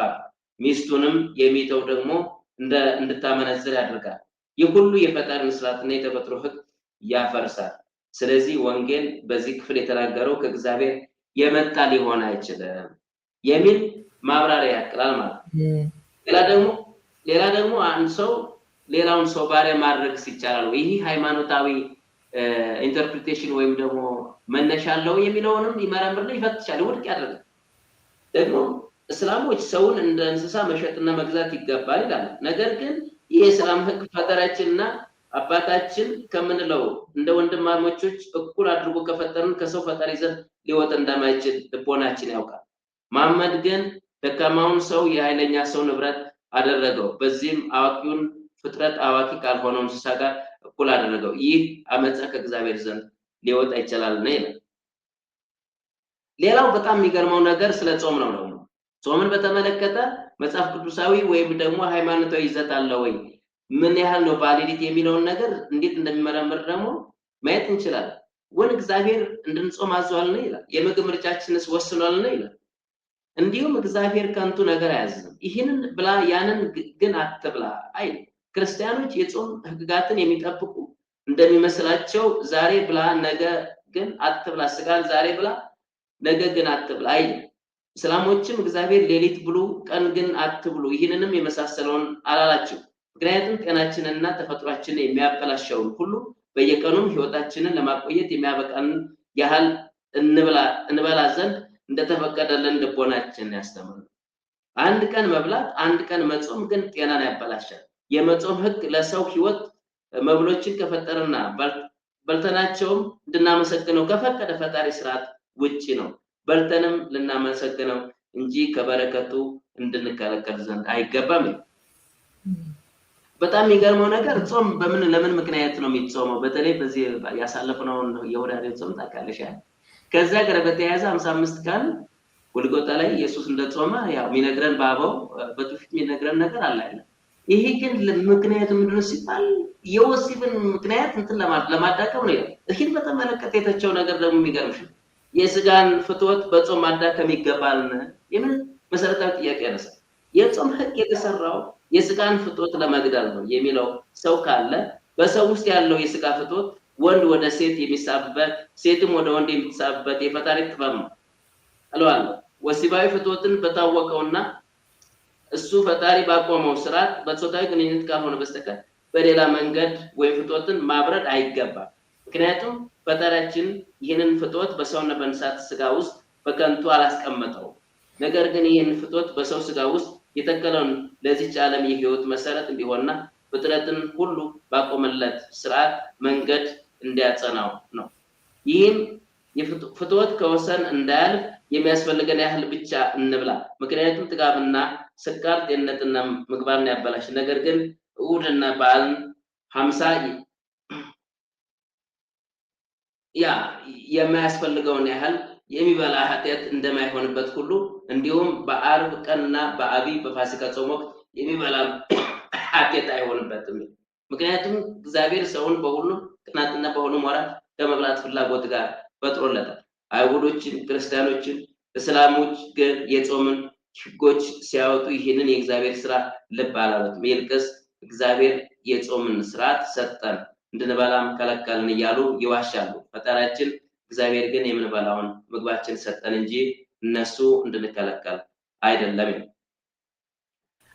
ሚስቱንም የሚተው ደግሞ እንድታመነዝር ያደርጋል። ይህ ሁሉ የፈጣሪን ስርዓትና የተፈጥሮ ሕግ ያፈርሳል። ስለዚህ ወንጌል በዚህ ክፍል የተናገረው ከእግዚአብሔር የመጣ ሊሆን አይችልም የሚል ማብራሪያ ያክላል ማለት ነው። ሌላ ደግሞ አንድ ሰው ሌላውን ሰው ባሪያ ማድረግ ሲቻላል ወይ ይህ ሃይማኖታዊ ኢንተርፕሪቴሽን ወይም ደግሞ መነሻ አለው የሚለውንም ይመረምርና ይፈትሻል፣ ውድቅ ያደርጋል። ደግሞ እስላሞች ሰውን እንደ እንስሳ መሸጥና መግዛት ይገባል ይላል። ነገር ግን ይህ የእስላም ሕግ ፈጠራችንና አባታችን ከምንለው እንደ ወንድማማቾች እኩል አድርጎ ከፈጠርን ከሰው ፈጣሪ ዘንድ ሊወጣ እንደማይችል ልቦናችን ያውቃል። መሐመድ ግን ደካማውን ሰው የኃይለኛ ሰው ንብረት አደረገው፣ በዚህም አዋቂውን ፍጥረት አዋቂ ካልሆነው እንስሳ ጋር እኩል አደረገው። ይህ አመፃ ከእግዚአብሔር ዘንድ ሊወጣ ይችላል ነው ይላል። ሌላው በጣም የሚገርመው ነገር ስለ ጾም ነው። ደግሞ ጾምን በተመለከተ መጽሐፍ ቅዱሳዊ ወይም ደግሞ ሃይማኖታዊ ይዘት አለው ወይ ምን ያህል ነው ቫሊዲቲ የሚለውን ነገር እንዴት እንደሚመረምር ደግሞ ማየት እንችላለን። ወን እግዚአብሔር እንድንጾም አዟል ነው ይላል። የምግብ ምርጫችንስ ወስኗል ነው ይላል። እንዲሁም እግዚአብሔር ከንቱ ነገር አያዝም። ይህንን ብላ ያንን ግን አትብላ አይል። ክርስቲያኖች የጾም ህግጋትን የሚጠብቁ እንደሚመስላቸው ዛሬ ብላ ነገ ግን አትብላ፣ ስጋን ዛሬ ብላ ነገ ግን አትብላ አይል። እስላሞችም እግዚአብሔር ሌሊት ብሉ ቀን ግን አትብሉ ይህንንም የመሳሰለውን አላላቸው። ምክንያቱም ጤናችንና ተፈጥሯችንን የሚያበላሸውን ሁሉ በየቀኑም ህይወታችንን ለማቆየት የሚያበቃንን ያህል እንበላ ዘንድ እንደተፈቀደልን ልቦናችንን ያስተምራል። አንድ ቀን መብላት አንድ ቀን መጾም ግን ጤናን ያበላሻል። የመጾም ህግ ለሰው ህይወት መብሎችን ከፈጠረና በልተናቸውም እንድናመሰግነው ከፈቀደ ፈጣሪ ስርዓት ውጪ ነው። በልተንም ልናመሰግነው እንጂ ከበረከቱ እንድንከለከል ዘንድ አይገባም። በጣም የሚገርመው ነገር ጾም ለምን ምክንያት ነው የሚጾመው? በተለይ በዚህ ያሳለፍነውን የወዳዴ ጾም ታውቃለሽ። ከዛ ጋር በተያያዘ 55 ቀን ጎልጎታ ላይ ኢየሱስ እንደጾመ ያው የሚነግረን ባባው በትውፊት የሚነግረን ነገር አለ አይደል? ይሄ ግን ምክንያቱ ምንድነው ሲባል የወሲብን ምክንያት እንትን ለማዳከም ነው ይላል። ይሄን በተመለከተ የተቸው ነገር ደግሞ የሚገርምሽ የስጋን ፍትወት በጾም ማዳከም ይገባል የሚል መሰረታዊ ጥያቄ ያነሳል። የጾም ህግ የተሰራው የስጋን ፍትወት ለመግደል ነው የሚለው ሰው ካለ በሰው ውስጥ ያለው የስጋ ፍትወት ወንድ ወደ ሴት የሚሳብበት ሴትም ወደ ወንድ የምትሳብበት የፈጣሪ ጥበብ ነው አለዋለሁ። ወሲባዊ ፍትወትን በታወቀውና እሱ ፈጣሪ ባቆመው ስርዓት በጾታዊ ግንኙነት ካልሆነ በስተቀር በሌላ መንገድ ወይ ፍትወትን ማብረድ አይገባም። ምክንያቱም ፈጣሪያችን ይህንን ፍትወት በሰውና በእንስሳት ስጋ ውስጥ በከንቱ አላስቀመጠው። ነገር ግን ይህን ፍትወት በሰው ስጋ ውስጥ የተከለውን ለዚህ ዓለም የህይወት መሰረት እንዲሆንና ፍጥረትን ሁሉ ባቆመለት ስርዓት መንገድ እንዲያጸናው ነው። ይህም ፍትወት ከወሰን እንዳያልፍ የሚያስፈልገን ያህል ብቻ እንብላ። ምክንያቱም ጥጋብና ስካር ጤንነትና ምግባርን ያበላሽ። ነገር ግን እሑድና በዓልን 50 የማያስፈልገውን ያህል የሚበላ ኃጢአት እንደማይሆንበት ሁሉ እንዲሁም በአርብ ቀንና በአቢይ በፋሲካ ጾም ወቅት የሚበላ ኃጢአት አይሆንበትም። ምክንያቱም እግዚአብሔር ሰውን በሁሉም ቅናትና በሁሉም ወራት ከመብላት ፍላጎት ጋር ፈጥሮለታል። አይሁዶችን፣ ክርስቲያኖችን፣ እስላሞች ግን የጾምን ህጎች ሲያወጡ ይህንን የእግዚአብሔር ስራ ልብ አላሉትም። ይልቅስ እግዚአብሔር የጾምን ስርዓት ሰጠን እንድንበላም ከለከልን እያሉ ይዋሻሉ። ፈጣሪያችን እግዚአብሔር ግን የምንበላውን ምግባችን ሰጠን እንጂ እነሱ እንድንከለከል አይደለም።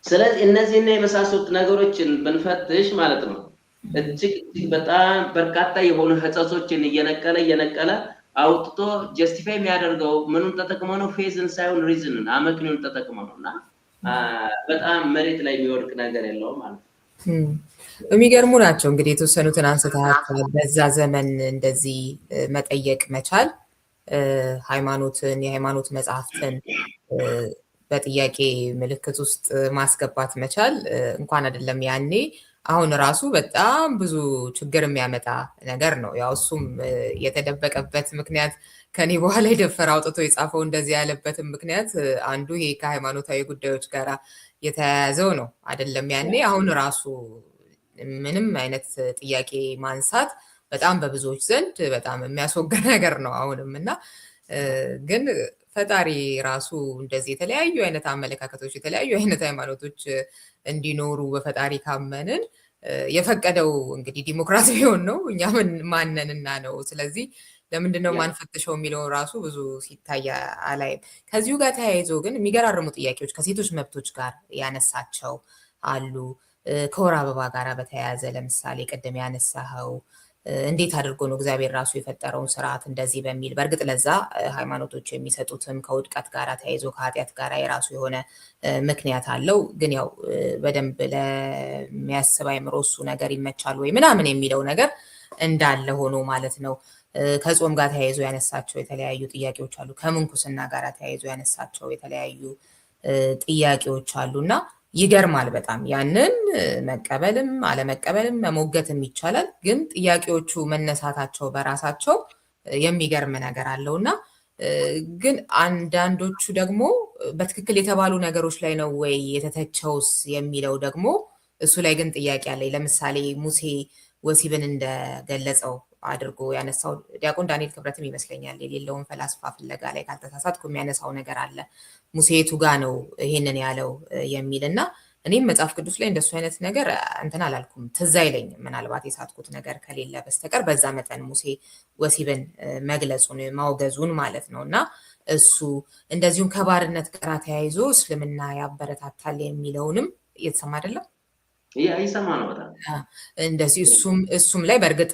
ስለዚህ እነዚህና የመሳሰሉት ነገሮችን ብንፈትሽ ማለት ነው እጅግ በጣም በርካታ የሆኑ ህጸጾችን እየነቀለ አውጥቶ ጀስቲፋይ የሚያደርገው ምኑን ተጠቅሞ ነው? ፌዝን ሳይሆን ሪዝንን አመክንዮን ተጠቅሞ ነውና በጣም መሬት ላይ የሚወድቅ ነገር የለውም ማለት ነው። የሚገርሙ ናቸው እንግዲህ የተወሰኑትን አንስተሃቸዋል። በዛ ዘመን እንደዚህ መጠየቅ መቻል ሃይማኖትን የሃይማኖት መጽሐፍትን በጥያቄ ምልክት ውስጥ ማስገባት መቻል እንኳን አይደለም ያኔ አሁን ራሱ በጣም ብዙ ችግር የሚያመጣ ነገር ነው። ያው እሱም የተደበቀበት ምክንያት ከኔ በኋላ የደፈረ አውጥቶ የጻፈው እንደዚህ ያለበትም ምክንያት አንዱ ይሄ ከሃይማኖታዊ ጉዳዮች ጋር የተያያዘው ነው አይደለም ያኔ። አሁን ራሱ ምንም አይነት ጥያቄ ማንሳት በጣም በብዙዎች ዘንድ በጣም የሚያስወግር ነገር ነው አሁንም እና ግን ፈጣሪ ራሱ እንደዚህ የተለያዩ አይነት አመለካከቶች የተለያዩ አይነት ሃይማኖቶች እንዲኖሩ በፈጣሪ ካመንን የፈቀደው እንግዲህ ዲሞክራሲ ቢሆን ነው። እኛ ማንነንና ነው። ስለዚህ ለምንድነው ማንፈትሸው የሚለው ራሱ ብዙ ሲታይ አላይም። ከዚሁ ጋር ተያይዞ ግን የሚገራርሙ ጥያቄዎች ከሴቶች መብቶች ጋር ያነሳቸው አሉ። ከወር አበባ ጋር በተያያዘ ለምሳሌ ቅድም ያነሳኸው እንዴት አድርጎ ነው እግዚአብሔር ራሱ የፈጠረውን ስርዓት እንደዚህ በሚል በእርግጥ ለዛ ሃይማኖቶች የሚሰጡትም ከውድቀት ጋር ተያይዞ ከኃጢአት ጋር የራሱ የሆነ ምክንያት አለው። ግን ያው በደንብ ለሚያስብ አይምሮ እሱ ነገር ይመቻል ወይ ምናምን የሚለው ነገር እንዳለ ሆኖ ማለት ነው። ከጾም ጋር ተያይዞ ያነሳቸው የተለያዩ ጥያቄዎች አሉ። ከምንኩስና ጋር ተያይዞ ያነሳቸው የተለያዩ ጥያቄዎች አሉና ይገርማል በጣም ያንን መቀበልም አለመቀበልም መሞገትም ይቻላል። ግን ጥያቄዎቹ መነሳታቸው በራሳቸው የሚገርም ነገር አለውና ግን አንዳንዶቹ ደግሞ በትክክል የተባሉ ነገሮች ላይ ነው ወይ የተተቸውስ የሚለው ደግሞ እሱ ላይ ግን ጥያቄ አለኝ። ለምሳሌ ሙሴ ወሲብን እንደገለጸው አድርጎ ያነሳው ዲያቆን ዳንኤል ክብረትም ይመስለኛል የሌለውን ፈላስፋ ፍለጋ ላይ ካልተሳሳትኩ የሚያነሳው ነገር አለ። ሙሴ የቱ ጋ ነው ይሄንን ያለው የሚልና እኔም መጽሐፍ ቅዱስ ላይ እንደሱ አይነት ነገር እንትን አላልኩም፣ ትዝ አይለኝም ምናልባት የሳትኩት ነገር ከሌለ በስተቀር በዛ መጠን ሙሴ ወሲብን መግለጹን ማውገዙን ማለት ነው። እና እሱ እንደዚሁም ከባርነት ጋር ተያይዞ እስልምና ያበረታታል የሚለውንም እየተሰማ አይደለም ይሰማ ነው በጣም እንደዚህ እሱም ላይ በእርግጥ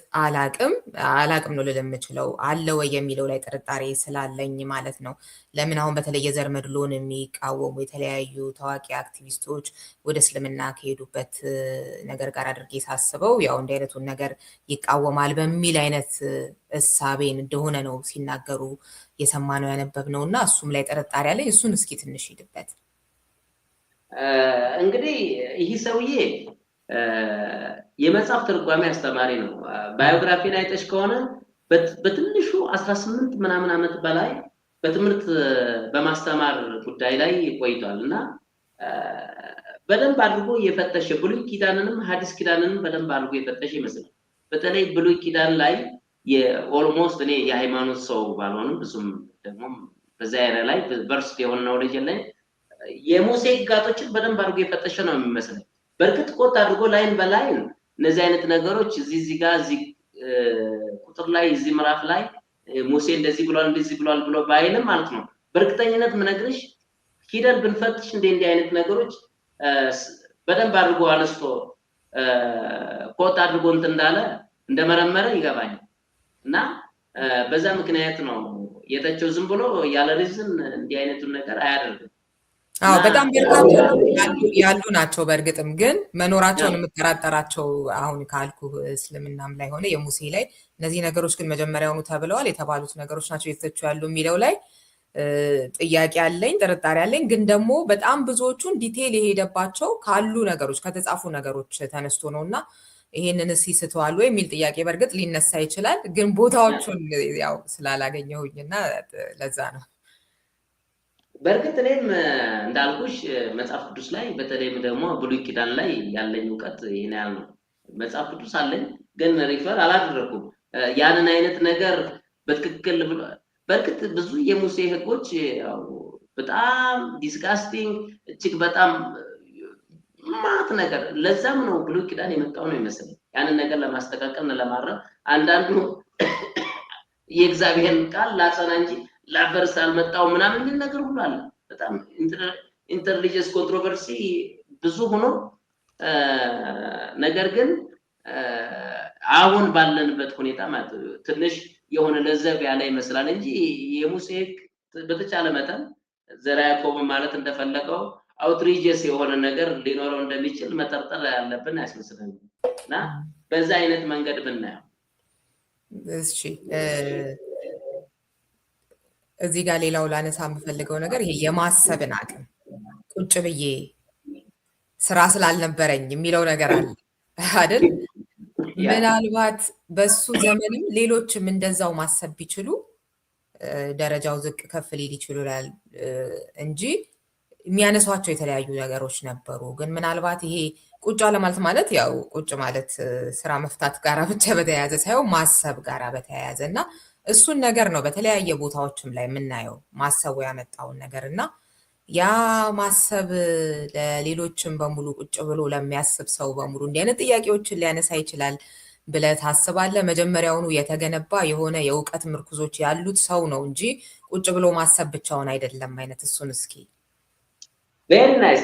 አላቅም ነው ልል የምችለው አለ ወይ የሚለው ላይ ጥርጣሬ ስላለኝ ማለት ነው። ለምን አሁን በተለይ የዘር መድሎን የሚቃወሙ የተለያዩ ታዋቂ አክቲቪስቶች ወደ እስልምና ከሄዱበት ነገር ጋር አድርጌ ሳስበው ያው እንዲህ አይነቱን ነገር ይቃወማል በሚል አይነት እሳቤን እንደሆነ ነው ሲናገሩ የሰማነው ያነበብነው እና እሱም ላይ ጥርጣሬ አለኝ። እሱን እስኪ ትንሽ ሂድበት። እንግዲህ ይህ ሰውዬ የመጽሐፍ ትርጓሜ አስተማሪ ነው። ባዮግራፊን አይተሽ ከሆነ በትንሹ 18 ምናምን ዓመት በላይ በትምህርት በማስተማር ጉዳይ ላይ ቆይቷል እና በደንብ አድርጎ የፈተሸ ብሉይ ኪዳንንም ሐዲስ ኪዳንንም በደንብ አድርጎ የፈተሸ ይመስላል። በተለይ ብሉይ ኪዳን ላይ የኦልሞስት እኔ የሃይማኖት ሰው ባልሆንም ብዙም ደግሞ በዛ ያለ ላይ በርስ የሆነ ኖሌጅ ላይ የሙሴ ህጋቶችን በደንብ አድርጎ የፈተሸ ነው የሚመስለው። በርግጥ ቆጥ አድርጎ ላይን በላይን እነዚህ አይነት ነገሮች እዚህ ጋር እዚህ ቁጥር ላይ እዚህ ምዕራፍ ላይ ሙሴ እንደዚህ ብሏል ብሎ ባይልም ማለት ነው። በእርግጠኝነት ምነግርሽ ሂደን ብንፈትሽ እንዲህ አይነት ነገሮች በደንብ አድርጎ አነስቶ ቆጥ አድርጎ እንዳለ እንደመረመረ ይገባኛል እና በዛ ምክንያት ነው የተቸው። ዝም ብሎ ያለ ሪዝን እንዲህ አይነቱን ነገር አያደርግም። በጣም በርካታ ያሉ ናቸው። በእርግጥም ግን መኖራቸውን የምጠራጠራቸው አሁን ካልኩ እስልምናም ላይ ሆነ የሙሴ ላይ እነዚህ ነገሮች ግን መጀመሪያውኑ ተብለዋል የተባሉት ነገሮች ናቸው የተተቹ ያሉ የሚለው ላይ ጥያቄ አለኝ፣ ጥርጣሬ አለኝ። ግን ደግሞ በጣም ብዙዎቹን ዲቴይል የሄደባቸው ካሉ ነገሮች ከተጻፉ ነገሮች ተነስቶ ነው እና ይሄንን ሲስተዋል ወይ የሚል ጥያቄ በእርግጥ ሊነሳ ይችላል። ግን ቦታዎቹን ያው ስላላገኘሁኝና ለዛ ነው። በእርግጥ እኔም እንዳልኩሽ መጽሐፍ ቅዱስ ላይ በተለይም ደግሞ ብሉይ ኪዳን ላይ ያለኝ እውቀት ይሄን ያህል ነው። መጽሐፍ ቅዱስ አለኝ ግን ሪፈር አላደረኩም ያንን አይነት ነገር በትክክል ብሎ። በእርግጥ ብዙ የሙሴ ህጎች ያው በጣም ዲስጋስቲንግ እጅግ በጣም ማት ነገር ለዛም ነው ብሉይ ኪዳን የመጣው ነው ይመስል ያንን ነገር ለማስተካከል ለማረም አንዳንዱ የእግዚአብሔርን ቃል ላጸና እንጂ ላፈርስ አልመጣው ምናምን ነገር ሁሉ አለ። በጣም ኢንተርሪሊጂየስ ኮንትሮቨርሲ ብዙ ሆኖ ነገር ግን አሁን ባለንበት ሁኔታ ማለት ትንሽ የሆነ ለዘብ ያለ ይመስላል እንጂ የሙሴ ሕግ በተቻለ መጠን ዘርዓ ያዕቆብ ማለት እንደፈለገው አውትሪጀስ የሆነ ነገር ሊኖረው እንደሚችል መጠርጠር ያለብን አይመስልም እና በዛ አይነት መንገድ ብናየው። እሺ እዚህ ጋር ሌላው ላነሳ የምፈልገው ነገር ይሄ የማሰብን አቅም ቁጭ ብዬ ስራ ስላልነበረኝ የሚለው ነገር አለ አይደል? ምናልባት በሱ ዘመንም ሌሎችም እንደዛው ማሰብ ቢችሉ ደረጃው ዝቅ ከፍ ሊል ይችላል እንጂ የሚያነሷቸው የተለያዩ ነገሮች ነበሩ። ግን ምናልባት ይሄ ቁጭ አለማለት ማለት ያው ቁጭ ማለት ስራ መፍታት ጋራ ብቻ በተያያዘ ሳይሆን ማሰብ ጋራ በተያያዘ እና እሱን ነገር ነው በተለያየ ቦታዎችም ላይ የምናየው ማሰቡ ያመጣውን ነገር እና ያ ማሰብ ለሌሎችም በሙሉ ቁጭ ብሎ ለሚያስብ ሰው በሙሉ እንዲህ አይነት ጥያቄዎችን ሊያነሳ ይችላል ብለህ ታስባለህ? መጀመሪያውኑ የተገነባ የሆነ የእውቀት ምርኩዞች ያሉት ሰው ነው እንጂ ቁጭ ብሎ ማሰብ ብቻውን አይደለም አይነት። እሱን እስኪ ቬሪ ናይስ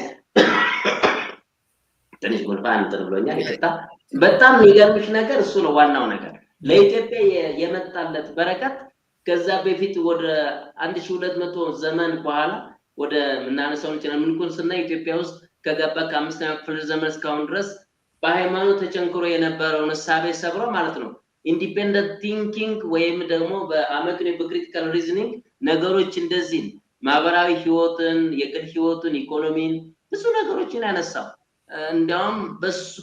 ትንሽ ጉልባን እንትን ብሎኛል ይቅርታ። በጣም የሚገርምሽ ነገር እሱ ነው ዋናው ነገር ለኢትዮጵያ የመጣለት በረከት ከዛ በፊት ወደ 1200 ዘመን በኋላ ወደ ምናነሳው እንችላለን ምንኩን ስናይ ኢትዮጵያ ውስጥ ከገባ ከ5ኛው ክፍለ ዘመን እስካሁን ድረስ በሃይማኖት ተቸንክሮ የነበረውን እሳቤ ሰብሮ ማለት ነው ኢንዲፔንደንት ቲንኪንግ ወይም ደግሞ በአመክንዮ በክሪቲካል ሪዝኒንግ ነገሮች እንደዚህ ማህበራዊ ህይወትን የግል ህይወትን ኢኮኖሚን ብዙ ነገሮችን ያነሳው እንዲያውም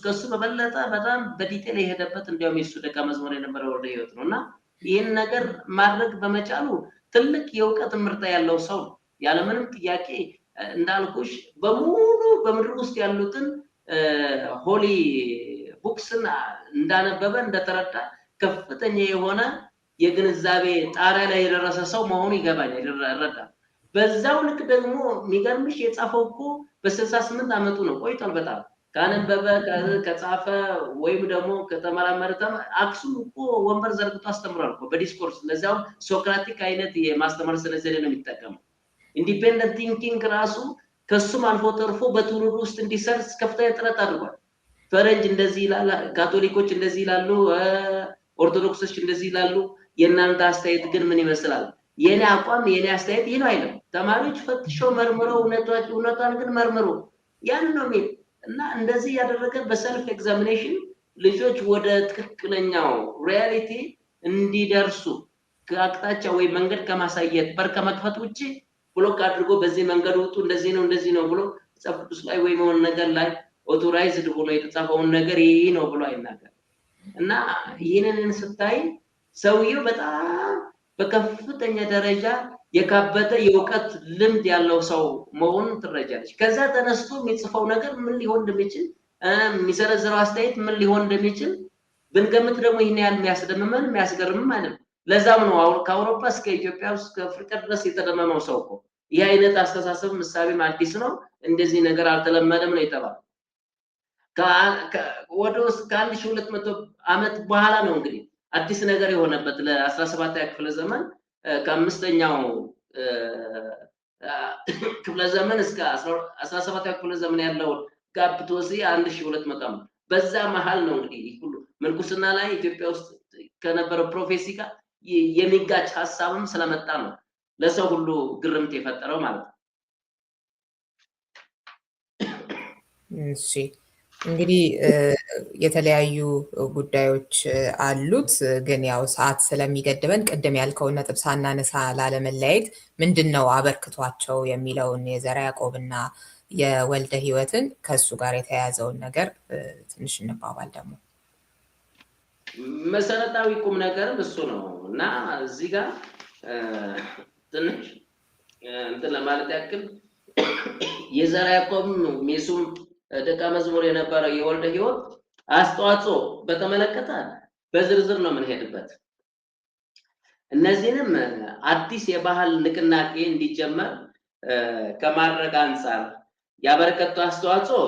ከሱ በበለጠ በጣም በዲቴል የሄደበት እንዲያውም የሱ ደቀ መዝሙር የነበረው ወልደ ሕይወት ነውና ይህን ነገር ማድረግ በመቻሉ ትልቅ የእውቀት ምርታ ያለው ሰው ያለምንም ጥያቄ እንዳልኩሽ በሙሉ በምድር ውስጥ ያሉትን ሆሊ ቡክስን እንዳነበበ እንደተረዳ ከፍተኛ የሆነ የግንዛቤ ጣሪያ ላይ የደረሰ ሰው መሆኑ ይገባኛል ይረዳ። በዛው ልክ ደግሞ የሚገርምሽ የጻፈው እኮ በ68 ዓመቱ ነው ቆይቷል። በጣም ካነበበ ከጻፈ ወይም ደግሞ ከተመራመረ አክሱም እኮ ወንበር ዘርግቶ አስተምሯል እኮ በዲስኮርስ ለዛው ሶክራቲክ አይነት የማስተማር ስነ ዘዴ ነው የሚጠቀመው። ኢንዲፔንደንት ቲንኪንግ ራሱ ከሱም አልፎ ተርፎ በትውልድ ውስጥ እንዲሰርጽ ከፍተኛ ጥረት አድርጓል። ፈረንጅ እንደዚህ ይላል፣ ካቶሊኮች እንደዚህ ይላሉ፣ ኦርቶዶክሶች እንደዚህ ይላሉ። የእናንተ አስተያየት ግን ምን ይመስላል? የኔ አቋም የኔ አስተያየት ይሄ ነው አይደለም። ተማሪዎች ፈትሸው መርምረው እውነቷን ግን መርምሩ ያን ነው የሚል እና እንደዚህ ያደረገ በሰልፍ ኤግዛሚኔሽን ልጆች ወደ ትክክለኛው ሪያሊቲ እንዲደርሱ ከአቅጣጫ ወይ መንገድ ከማሳየት በር ከመክፈት ውጪ ብሎክ አድርጎ በዚህ መንገድ ውጡ እንደዚህ ነው ብሎ መጽሐፍ ቅዱስ ላይ ወይ የሆነ ነገር ላይ ኦቶራይዝድ ሆኖ የተጻፈውን ነገር ይሄ ነው ብሎ አይናገር እና ይሄንን ስታይ ሰውየው በጣም በከፍተኛ ደረጃ የካበተ የእውቀት ልምድ ያለው ሰው መሆኑን ትረጃለች። ከዛ ተነስቶ የሚጽፈው ነገር ምን ሊሆን እንደሚችል የሚሰነዝረው አስተያየት ምን ሊሆን እንደሚችል ብንገምት ደግሞ ይሄን ያህል የሚያስደምመን የሚያስገርምም አይደለም። ለዛም ነው ከአውሮፓ እስከ ኢትዮጵያ ውስጥ ከአፍሪካ ድረስ የተደመመው ሰው እኮ ይህ አይነት አስተሳሰብ ምሳሌም አዲስ ነው፣ እንደዚህ ነገር አልተለመደም ነው የተባለው። ወደ ውስጥ ከ1200 ዓመት በኋላ ነው እንግዲህ አዲስ ነገር የሆነበት ለ17ኛ ክፍለ ዘመን ከ5ኛው ክፍለ ዘመን እስከ 17ኛ ክፍለ ዘመን ያለው ጋፕ ተወሲ 1200 ዓመት በዛ መሃል ነው እንግዲህ ሁሉ ምንኩስና ላይ ኢትዮጵያ ውስጥ ከነበረው ፕሮፌሲ ጋር የሚጋጭ ሐሳብም ስለመጣ ነው ለሰው ሁሉ ግርምት የፈጠረው ማለት ነው። እሺ እንግዲህ የተለያዩ ጉዳዮች አሉት፣ ግን ያው ሰዓት ስለሚገድበን ቅድም ያልከውን ነጥብ ሳናነሳ ላለመለያየት ምንድነው አበርክቷቸው የሚለውን የዘርዓ ያዕቆብና የወልደ ሕይወትን ከሱ ጋር የተያያዘውን ነገር ትንሽ እንባባል። ደግሞ መሰረታዊ ቁም ነገርም እሱ ነው እና እዚህ ጋር ትንሽ እንትን ለማለት ያክል የዘርዓ ያዕቆብ ሜሱም ደቀ መዝሙር የነበረው የወልደ ሕይወት አስተዋጽኦ በተመለከተ በዝርዝር ነው የምንሄድበት። እነዚህንም አዲስ የባህል ንቅናቄ እንዲጀመር ከማድረግ አንፃር ያበረከተው አስተዋጽኦ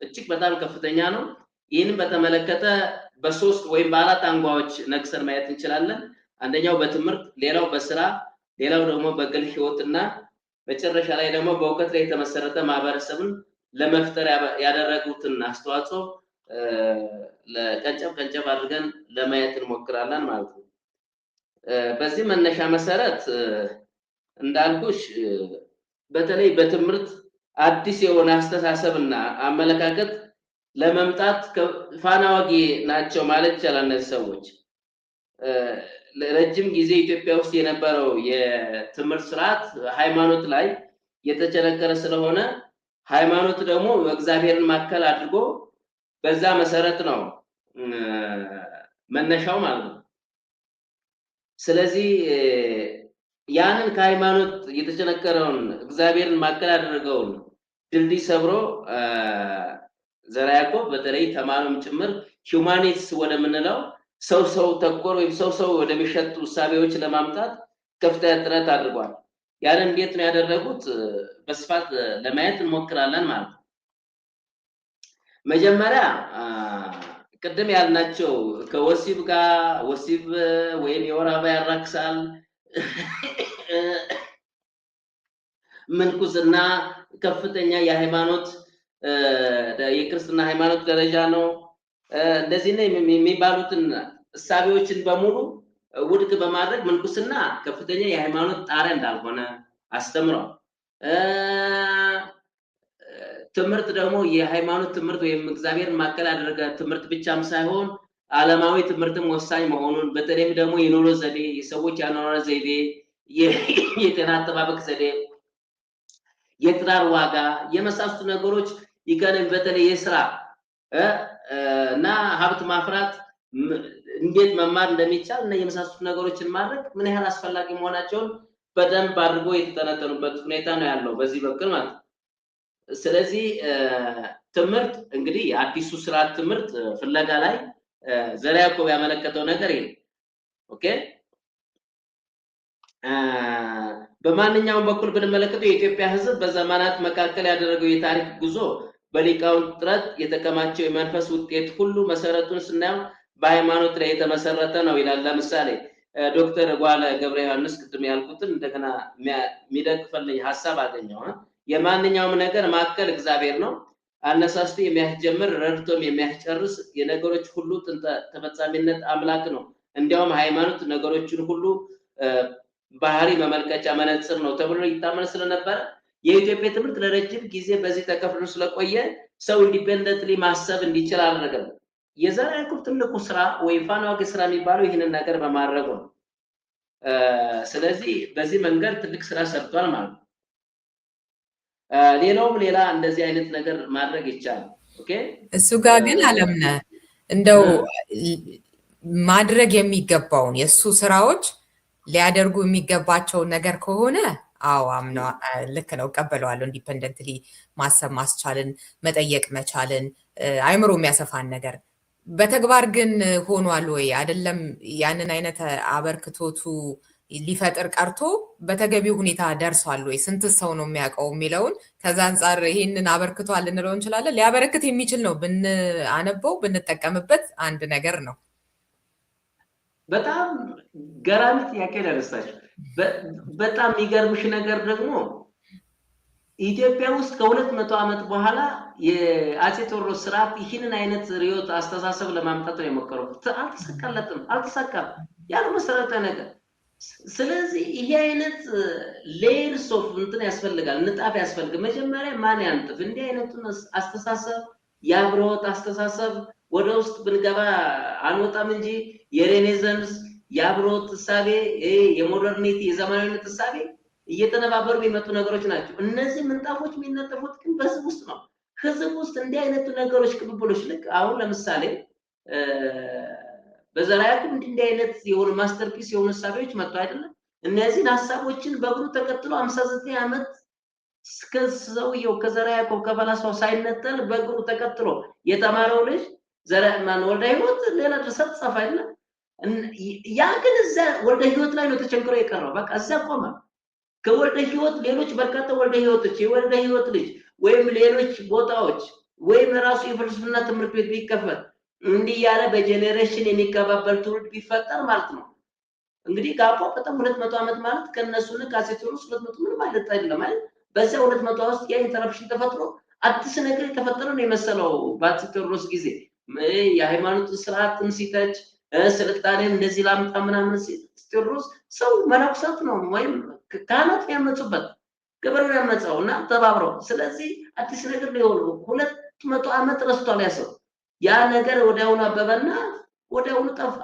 እጅግ በጣም ከፍተኛ ነው። ይህንን በተመለከተ በሶስት ወይም በአራት አንጓዎች ነክሰን ማየት እንችላለን። አንደኛው በትምህርት፣ ሌላው በስራ፣ ሌላው ደግሞ በግል ሕይወትና መጨረሻ ላይ ደግሞ በእውቀት ላይ የተመሰረተ ማህበረሰብን ለመፍጠር ያደረጉትን አስተዋጽኦ ለቀንጨብ አድርገን ለማየት እንሞክራለን ማለት ነው። በዚህ መነሻ መሰረት እንዳልኩሽ በተለይ በትምህርት አዲስ የሆነ አስተሳሰብና አመለካከት ለመምጣት ፋና ወጊ ናቸው ማለት ይቻላል። እነዚህ ሰዎች ለረጅም ጊዜ ኢትዮጵያ ውስጥ የነበረው የትምህርት ስርዓት ሃይማኖት ላይ የተቸነከረ ስለሆነ ሃይማኖት ደግሞ እግዚአብሔርን ማከል አድርጎ በዛ መሰረት ነው መነሻው ማለት ነው። ስለዚህ ያንን ከሃይማኖት የተቸነከረውን እግዚአብሔርን ማከል አድርገውን ድልድይ ሰብሮ ዘርዓ ያዕቆብ በተለይ ተማሪም ጭምር ሂዩማኒቲስ ወደምንለው ሰው ተኮር ወይም ሰው ወደሚሸጡ እሳቤዎች ለማምጣት ከፍተኛ ጥረት አድርጓል። ያንን እንዴት ነው ያደረጉት? በስፋት ለማየት እንሞክራለን ማለት ነው። መጀመሪያ ቅድም ያልናቸው ከወሲብ ጋር ወሲብ ወይም የወር አበባ ያራክሳል፣ ምንኩስና ከፍተኛ የሃይማኖት የክርስትና ሃይማኖት ደረጃ ነው፣ እንደዚህ ነው የሚባሉትን እሳቤዎችን በሙሉ ውድቅ በማድረግ ምንኩስና ከፍተኛ የሃይማኖት ጣሪያ እንዳልሆነ አስተምሯል። ትምህርት ደግሞ የሃይማኖት ትምህርት ወይም እግዚአብሔርን ማዕከል ያደረገ ትምህርት ብቻም ሳይሆን ዓለማዊ ትምህርትም ወሳኝ መሆኑን በተለይም ደግሞ የኑሮ ዘዴ፣ የሰዎች የአኗኗር ዘይቤ፣ የጤና አጠባበቅ ዘዴ፣ የትዳር ዋጋ የመሳሰሉት ነገሮች ይከነን በተለይ የስራ እና ሀብት ማፍራት እንዴት መማር እንደሚቻል እና የመሳሰሉት ነገሮችን ማድረግ ምን ያህል አስፈላጊ መሆናቸውን በደንብ አድርጎ የተጠነጠኑበት ሁኔታ ነው ያለው በዚህ በኩል ማለት ነው። ስለዚህ ትምህርት እንግዲህ አዲሱ ስርዓት ትምህርት ፍለጋ ላይ ዘርዓ ያዕቆብ ያመለከተው ነገር ይሄ ኦኬ። በማንኛውም በኩል ብንመለከተው የኢትዮጵያ ሕዝብ በዘመናት መካከል ያደረገው የታሪክ ጉዞ በሊቃውንት ጥረት የተከማቸው የመንፈስ ውጤት ሁሉ መሰረቱን ስናየው በሃይማኖት ላይ የተመሰረተ ነው ይላል። ለምሳሌ ዶክተር ጓለ ገብረ ዮሐንስ ቅድም ያልኩትን እንደገና የሚደግፈልኝ ሐሳብ አገኘው። የማንኛውም ነገር ማዕከል እግዚአብሔር ነው። አነሳስቶ የሚያስጀምር ረድቶም የሚያስጨርስ የነገሮች ሁሉ ጥንተ ተፈጻሚነት አምላክ ነው። እንዲያውም ሃይማኖት ነገሮችን ሁሉ ባህሪ መመልከቻ መነጽር ነው ተብሎ ይታመን ስለነበረ የኢትዮጵያ ትምህርት ለረጅም ጊዜ በዚህ ተከፍሎ ስለቆየ ሰው ኢንዲፔንደንትሊ ማሰብ እንዲችል አደረገም። የዘርዓ ያዕቆብ ትልቁ ስራ ወይ ፋና ወጊ ስራ የሚባለው ይህንን ነገር በማድረግ ነው። ስለዚህ በዚህ መንገድ ትልቅ ስራ ሰርቷል ማለት ነው። ሌላውም ሌላ እንደዚህ አይነት ነገር ማድረግ ይቻላል። ኦኬ እሱ ጋር ግን አለምነ እንደው ማድረግ የሚገባውን የሱ ስራዎች ሊያደርጉ የሚገባቸው ነገር ከሆነ አዎ አምነው ልክ ነው እቀበለዋለሁ። ኢንዲፔንደንትሊ ማሰብ ማስቻልን መጠየቅ መቻልን አይምሮ የሚያሰፋን ነገር በተግባር ግን ሆኗል ወይ አይደለም ያንን አይነት አበርክቶቱ ሊፈጥር ቀርቶ በተገቢው ሁኔታ ደርሷል ወይ ስንት ሰው ነው የሚያውቀው የሚለውን ከዛ አንፃር ይሄንን አበርክቷል ልንለው እንችላለን። ሊያበረክት የሚችል ነው ብንአነበው ብንጠቀምበት አንድ ነገር ነው። በጣም ገራሚ ጥያቄ ደረሳችሁ። በጣም የሚገርምሽ ነገር ደግሞ ኢትዮጵያ ውስጥ ከ200 ዓመት በኋላ የአፄ ቴዎድሮስ ስርዓት ይህንን አይነት ርዕዮተ አስተሳሰብ ለማምጣት ነው የሞከረው። አልተሳካም ያለ መሰረታዊ ነገር። ስለዚህ ይሄ አይነት ሌየርስ ኦፍ እንትን ያስፈልጋል፣ ንጣፍ ያስፈልጋል። መጀመሪያ ማን ያንጥፍ? እንዲህ አይነቱን አስተሳሰብ የአብሮት አስተሳሰብ ወደ ውስጥ ብንገባ አንወጣም እንጂ የሬኔሳንስ የአብሮት እሳቤ የሞደርኒቲ የዘመናዊነት እሳቤ እየተነባበሩ የሚመጡ ነገሮች ናቸው። እነዚህ ምንጣፎች የሚነጠፉት ግን በህዝብ ውስጥ ነው። ህዝብ ውስጥ እንዲህ አይነቱ ነገሮች ቅብብሎች ልክ አሁን ለምሳሌ በዘርዓ ያዕቆብ እንዲህ አይነት የሆኑ ማስተርፒስ የሆኑ እሳቤዎች መጥቶ አይደለም እነዚህን ሀሳቦችን በእግሩ ተከትሎ 59 ዓመት እስከ ሰውየው ከዘርዓ ያዕቆብ ከፈላስፋው ሳይነጠል በእግሩ ተከትሎ የተማረው ልጅ ወልደ ህይወት ሌላ ድርሰት ጻፈ አይደለም። ያ ግን እዛ ወልደ ህይወት ላይ ነው ተቸንክሮ የቀረው። በቃ እዛ ቆመ። ከወልደ ህይወት ሌሎች በርካታ ወልደ ህይወቶች የወልደ ህይወት ልጅ ወይም ሌሎች ቦታዎች ወይም ራሱ የፍልስፍና ትምህርት ቤት ቢከፈት እንዲህ ያለ በጄኔሬሽን የሚከባበር ትውልድ ቢፈጠር ማለት ነው። እንግዲህ ጋፖ በጣም 200 ዓመት ማለት ከነሱ አፄ ቴዎድሮስ 200 ምንም ማለት አይደለም ማለት በዛ 200 ውስጥ ያ ኢንተራፕሽን ተፈጥሮ አዲስ ነገር የተፈጠረ ነው የመሰለው በአፄ ቴዎድሮስ ጊዜ የሃይማኖት ስርዓትን ሲተች ስልጣኔን እንደዚህ ላምጣ ምናምን ቴዎድሮስ ሰው መነኩሳት ነው ወይም ካህናት ያመጹበት ገበሬው ያመጻው እና ተባብረው ስለዚህ አዲስ ነገር ሊሆን 200 ዓመት ረስቷል ያሰው ያ ነገር ወዲያውኑ አበበና ወዲያውኑ ጠፋ።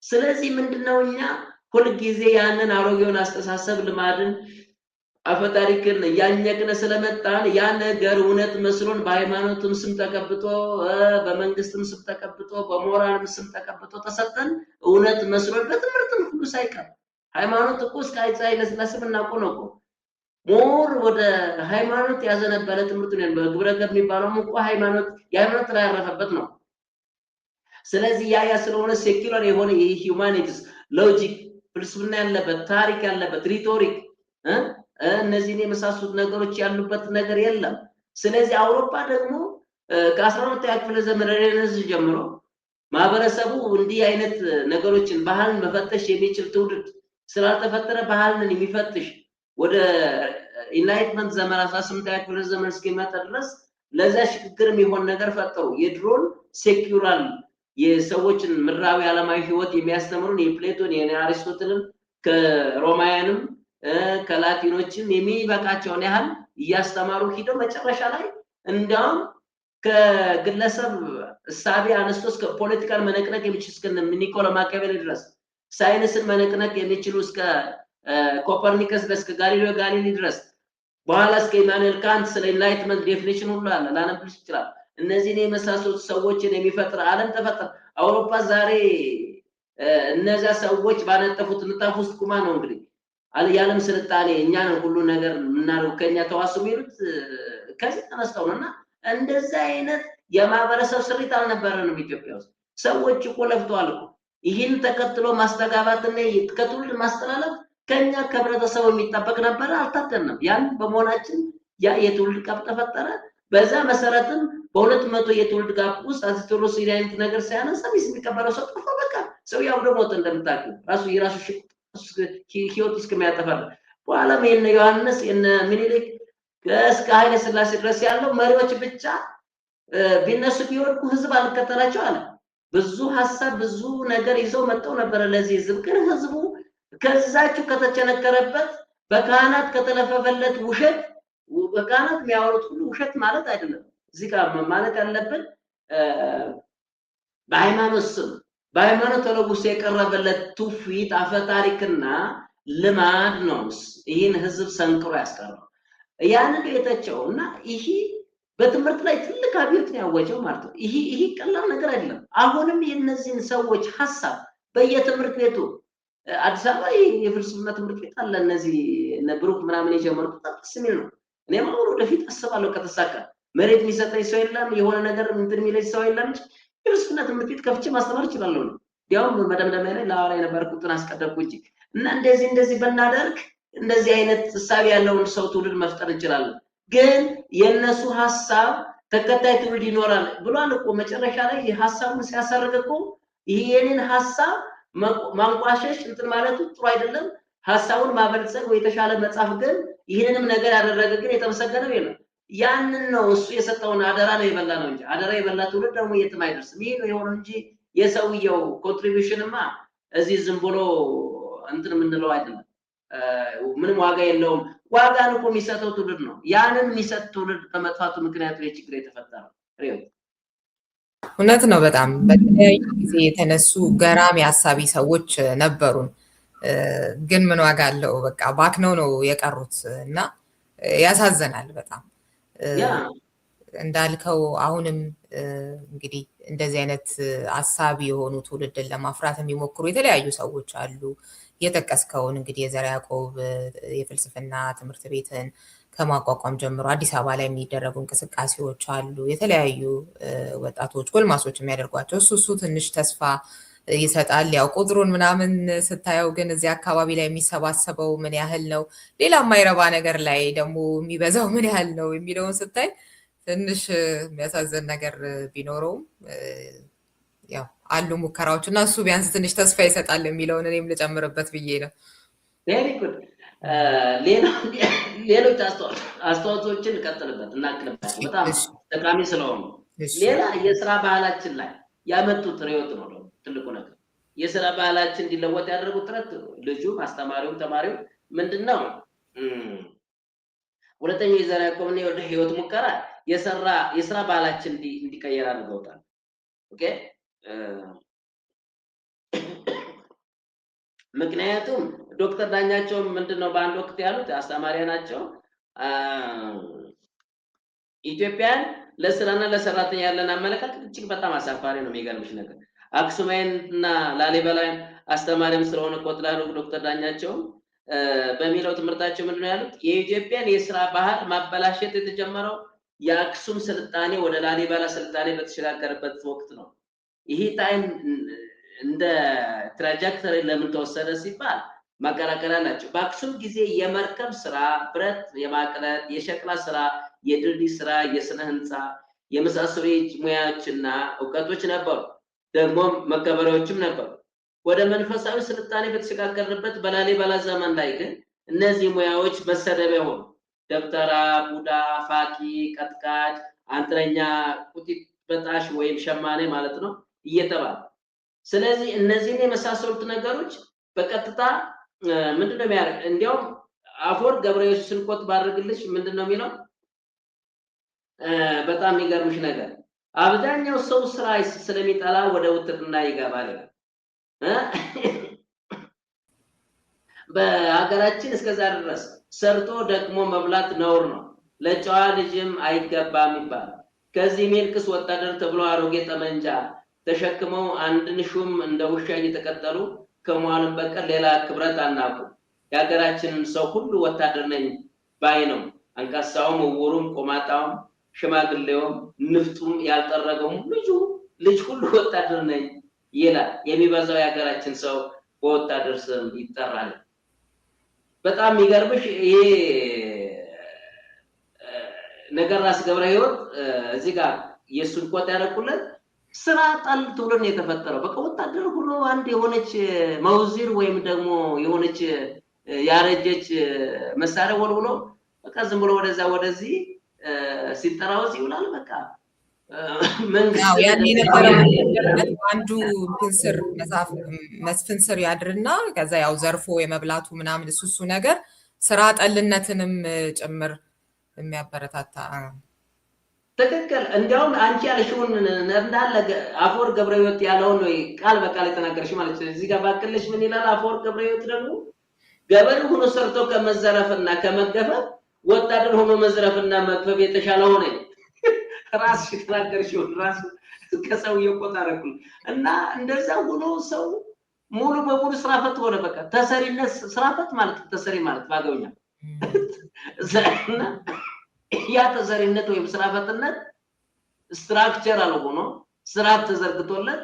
ስለዚህ ምንድነው እኛ ሁሉ ጊዜ ያንን አሮጌውን አስተሳሰብ ልማድን አፈታሪክን ያኘቅነ ስለመጣን ያ ነገር እውነት መስሎን በሃይማኖትም ስም ተቀብጦ በመንግስትም ስም ተቀብጦ በሞራልም ስም ተቀብጦ ተሰጠን እውነት መስሎን በትምህርትም ሁሉ ሳይቀር ሃይማኖት እኮ ስካይጻይ ለስላስም እናቆነቆ ሞር ወደ ሃይማኖት ያዘነበለ ትምህርት ነው በግብረ ገብ የሚባለው እኮ ሃይማኖት የሃይማኖት ላይ ያረፈበት ነው። ስለዚህ ያ ስለሆነ ሴኩላር የሆነ የሂዩማኒቲስ ሎጂክ ፍልስፍና ያለበት ታሪክ ያለበት ሪቶሪክ እነዚህን የመሳሰሉት ነገሮች ያሉበት ነገር የለም። ስለዚህ አውሮፓ ደግሞ ከ12ኛ ክፍለ ዘመን ሬኔሳንስ ጀምሮ ማህበረሰቡ እንዲህ አይነት ነገሮችን ባህልን መፈተሽ የሚችል ትውልድ ስላልተፈጠረ ባህልን የሚፈትሽ ወደ ኢንላይትመንት ዘመን 18ኛ ክፍለ ዘመን እስኪመጣ ድረስ ለዛ ሽግግር የሚሆን ነገር ፈጠሩ። የድሮን ሴኩላር የሰዎችን ምድራዊ ዓለማዊ ህይወት የሚያስተምሩን የፕሌቶን የአሪስቶትልን ከሮማውያንም ከላቲኖችም የሚበቃቸውን ያህል እያስተማሩ ሂደው መጨረሻ ላይ እንደውም ከግለሰብ እሳቤ አነስቶ እስከ ፖለቲካል መነቅነቅ የሚችል እስከ ኒኮላ ማኪያቬሊ ድረስ ሳይንስን መነቅነቅ የሚችሉ እስከ ኮፐርኒከስ ድረስ ከጋሊሌዮ ጋሊሊ ድረስ በኋላ እስከ ኢማኑኤል ካንት ስለ ኢንላይትመንት ዴፊኒሽን ሁሉ አለ ላነብልሽ ይችላል። እነዚህን የመሳሰሉት ሰዎችን የሚፈጥር ዓለም ተፈጠረ። አውሮፓ ዛሬ እነዚያ ሰዎች ባነጠፉት ንጣፍ ውስጥ ቁማ ነው እንግዲህ የዓለም ስልጣኔ እኛ ነው ሁሉ ነገር የምናደርገው ከኛ ተዋሱ የሚሉት ከዚህ ተነስተው ነውና እንደዛ አይነት የማህበረሰብ ስሪት አልነበረንም ኢትዮጵያ ውስጥ። ሰዎች እኮ ለፍተዋል እኮ ይህን ተከትሎ ማስተጋባትና ከትውልድ ማስተላለፍ ከኛ ከህብረተሰቡ የሚጠበቅ ነበር። አልታደልንም። ያን በመሆናችን ያ የትውልድ ጋፕ ተፈጠረ። በዛ መሰረትም በ200 የትውልድ ጋፕ ውስጥ አፄ ቴዎድሮስ አይነት ነገር ሲያነሳ የሚቀበለው ሰው ጠፋ። በቃ ሰው ያው ደግሞ እንደምታውቂው የራሱ ህይወት እስከሚያጠፋል። በኋላም የነ ዮሐንስ የነ ምኒልክ እስከ ኃይለ ሥላሴ ድረስ ያለው መሪዎች ብቻ ቢነሱ ቢወድቁ ህዝብ አልከተላቸው አለ። ብዙ ሐሳብ ብዙ ነገር ይዘው መጥተው ነበር ለዚህ ህዝብ። ግን ህዝቡ ከዛችሁ ከተቸነከረበት በካህናት ከተለፈፈለት ውሸት በካህናት የሚያወሩት ሁሉ ውሸት ማለት አይደለም። እዚህ ጋር ማለት ያለብን በሃይማኖት ስም በሃይማኖት ተለውሶ የቀረበለት ትውፊት አፈታሪክና ልማድ ነው ይህን ህዝብ ሰንቅሮ ያስቀረው። ያንን የተቸውና ይሄ በትምህርት ላይ ትልቅ አብዮት ነው ያወጀው ማለት ነው። ይሄ ቀላል ነገር አይደለም። አሁንም የነዚህን ሰዎች ሐሳብ በየትምህርት ቤቱ አዲስ አበባ የፍልስፍና ትምህርት ቤት አለ። እነዚህ ብሩክ ምናምን የጀመሩት ደስ የሚል ነው። እኔም አሁን ወደፊት አስባለሁ ከተሳካ መሬት የሚሰጠኝ ሰው የለም የሆነ ነገር እንትን የሚለኝ ሰው የለም የፍልስፍና ትምህርት ቤት ከፍቼ ማስተማር እችላለሁ ነው። ያውም መደምደሚያ ላይ ላወራ የነበርኩትን አስቀደምኩ እንጂ እና እንደዚህ በእናደርግ እንደዚህ አይነት ሐሳብ ያለውን ሰው ትውልድ መፍጠር እንችላለን። ግን የነሱ ሐሳብ ተከታይ ትውልድ ይኖራል ብሏል እኮ መጨረሻ ላይ ሐሳቡን ሲያሰርግ እኮ ይሄንን ሐሳብ ማንቋሸሽ እንትን ማለቱ ጥሩ አይደለም። ሐሳቡን ማበልጸግ ወይ የተሻለ መጻፍ ግን ይሄንንም ነገር ያደረገ ግን የተመሰገነው የለም። ያንን ነው እሱ የሰጠውን አደራ ነው የበላ ነው እንጂ አደራ የበላ ትውልድ ደግሞ የትም አይደርስም። ይሄ ነው የሆነው እንጂ የሰውየው ኮንትሪቢዩሽንማ እዚህ ዝም ብሎ እንትን የምንለው አይደለም። ምንም ዋጋ የለውም። ዋጋን እኮ የሚሰጠው ትውልድ ነው። ያንን የሚሰጥ ትውልድ በመጥፋቱ ምክንያት ላይ ችግር የተፈጠረው እውነት ነው። በጣም በተለያዩ ጊዜ የተነሱ ገራሚ አሳቢ ሰዎች ነበሩን። ግን ምን ዋጋ አለው? በቃ ባክነው ነው የቀሩት እና ያሳዘናል በጣም እንዳልከው። አሁንም እንግዲህ እንደዚህ አይነት አሳቢ የሆኑ ትውልድን ለማፍራት የሚሞክሩ የተለያዩ ሰዎች አሉ። የጠቀስከውን እንግዲህ የዘርዓ ያዕቆብ የፍልስፍና ትምህርት ቤትን ከማቋቋም ጀምሮ አዲስ አበባ ላይ የሚደረጉ እንቅስቃሴዎች አሉ። የተለያዩ ወጣቶች ጎልማሶች የሚያደርጓቸው እሱ ትንሽ ተስፋ ይሰጣል። ያው ቁጥሩን ምናምን ስታየው ግን እዚህ አካባቢ ላይ የሚሰባሰበው ምን ያህል ነው፣ ሌላ የማይረባ ነገር ላይ ደግሞ የሚበዛው ምን ያህል ነው የሚለውን ስታይ ትንሽ የሚያሳዝን ነገር ቢኖረውም ያው አሉ ሙከራዎች እና እሱ ቢያንስ ትንሽ ተስፋ ይሰጣል የሚለውን እኔም ልጨምርበት ብዬ ነው። ቬሪ ጉድ። ሌሎች አስተዋጽኦችን እንቀጥልበት እናክልባቸው በጣም ጠቃሚ ስለሆኑ ሌላ የስራ ባህላችን ላይ ያመጡት ርዕዮት ነው ትልቁ ነገር የስራ ባህላችን እንዲለወጥ ያደረጉት ጥረት ልጁም አስተማሪውም ተማሪው ምንድነው ሁለተኛው የዘራ ያዕቆብና የወልደ ህይወት ሙከራ የስራ ባህላችን እንዲቀየር አድርገውታል ኦኬ ምክንያቱም ዶክተር ዳኛቸው ምንድነው በአንድ ወቅት ያሉት አስተማሪ ናቸው ኢትዮጵያን ለስራና ለሰራተኛ ያለን አመለካከት እጅግ በጣም አሳፋሪ ነው የሚገርምሽ ነገር አክሱማይንና ላሊበላን አስተማሪም ስለሆነ ቆጥላሉ ዶክተር ዳኛቸው በሚለው ትምህርታቸው ምንድነው ያሉት የኢትዮጵያን የስራ ባህል ማበላሸት የተጀመረው የአክሱም ስልጣኔ ወደ ላሊበላ ስልጣኔ በተሸጋገረበት ወቅት ነው ይሄ ታይም እንደ ትራጀክተሪ ለምን ተወሰደ ሲባል ማቀራቀራ ናቸው በአክሱም ጊዜ የመርከብ ስራ ብረት የማቅለጥ የሸክላ ስራ የድልድይ ስራ የስነ ህንጻ የመሳሰሉ ሙያዎችና ዕውቀቶች ነበሩ ደግሞ መከበሪያዎችም ነበሩ ወደ መንፈሳዊ ስልጣኔ በተሸጋገረበት በላሊበላ ዘመን ላይ ግን እነዚህ ሙያዎች መሰደቢያ ሆኑ ደብተራ ቡዳ ፋቂ ቀጥቃጭ አንጥረኛ ቁጢት በጣሽ ወይም ሸማኔ ማለት ነው እየተባለ ስለዚህ እነዚህን የመሳሰሉት ነገሮች በቀጥታ ምንድነው የሚያደርግ እንዲያውም አፈወርቅ ገብረየሱስ ስንቆት ባድርግልሽ ምንድነው የሚለው በጣም የሚገርምሽ ነገር አብዛኛው ሰው ስራ ስለሚጠላ ወደ ውትድርና ይገባል በሀገራችን እስከዛ ድረስ ሰርቶ ደግሞ መብላት ነውር ነው ለጨዋ ልጅም አይገባም ይባላል ከዚህ ሜልክስ ወታደር ተብሎ አሮጌ ጠመንጃ ተሸክመው አንድን ሹም እንደ ውሻ እየተቀጠሉ ከመዋልን በቀር ሌላ ክብረት አናውቁ የሀገራችን ሰው ሁሉ ወታደር ነኝ ባይ ነው አንካሳውም ወሩም ቆማጣውም ሽማግሌውም ንፍጡም ያልጠረገውም ልጅ ሁሉ ወታደር ነኝ ይላል የሚበዛው የሀገራችን ሰው በወታደር ስም ይጠራል በጣም የሚገርምሽ ይሄ ነገር ራስ ገብረ ህይወት እዚህ ጋር የሱን ቆጥ ያረቁለት ስራ ጣል ተብሎ የተፈጠረው በቃ ወታደር ሆኖ አንድ የሆነች መውዚር ወይም ደግሞ የሆነች ያረጀች መሳሪያ ወልውሎ በቃ ዝም ብሎ ወደዚህ ሲጠራው ይውላል በቃ መንግስት ያን የነበረው አንዱ ስር መጽሐፍ መስፍን ስር ያድርና ከዛ ያው ዘርፎ የመብላቱ ምናምን እሱ ነገር ስራ ጠልነትንም ጭምር የሚያበረታታ ትክክል እንዲያውም አንቺ ያልሽውን እንዳለ አፈወርቅ ገብረህይወት ያለው ነው ቃል በቃል የተናገርሽ ማለት ነው እዚህ ጋር ባከለሽ ምን ይላል አፈወርቅ ገብረህይወት ደግሞ ገበሬ ሆኖ ሰርቶ ከመዘረፍና ከመገፈፍ ወታደር ሆኖ መዝረፍና መግፈፍ የተሻለ ሆነ ራስ ተናገርሽው ራስ ከሰው ይቆጣረኩ እና እንደዛ ሆኖ ሰው ሙሉ በሙሉ ስራፈት ሆነ በቃ ተሰሪነት ስራፈት ማለት ተሰሪ ማለት ባገውኛ ዘና ያ ተሰሪነት ወይም ስራፈትነት ስትራክቸራል ሆኖ ስርዓት ተዘርግቶለት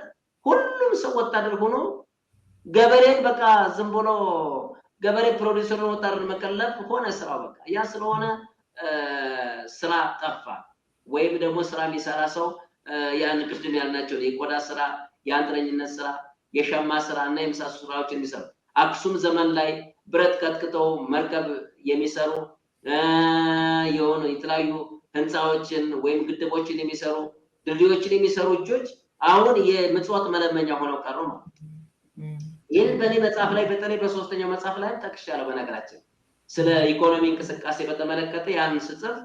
ሁሉም ሰው ወታደር ሆኖ ገበሬን በቃ ዝም ብሎ ገበሬ ፕሮዲዩሰር ወታደር መከለፍ ሆነ ስራው በቃ ያ ስለሆነ ስራ ጠፋ ወይም ደግሞ ስራ የሚሰራ ሰው ያን ቅድም ያልናቸው የቆዳ ስራ የአንጥረኝነት ስራ የሸማ ስራ እና የመሳሰሉ ስራዎችን የሚሰሩ አክሱም ዘመን ላይ ብረት ቀጥቅጠው መርከብ የሚሰሩ የሆኑ የተለያዩ ህንፃዎችን ወይም ግድቦችን የሚሰሩ ድልድዮችን የሚሰሩ እጆች አሁን የምጽዋት መለመኛ ሆነው ቀሩ ነው ይህን በእኔ መጽሐፍ ላይ በተለይ በሶስተኛው መጽሐፍ ላይ ጠቅሻለሁ በነገራችን ስለ ኢኮኖሚ እንቅስቃሴ በተመለከተ ያን ስጽፍ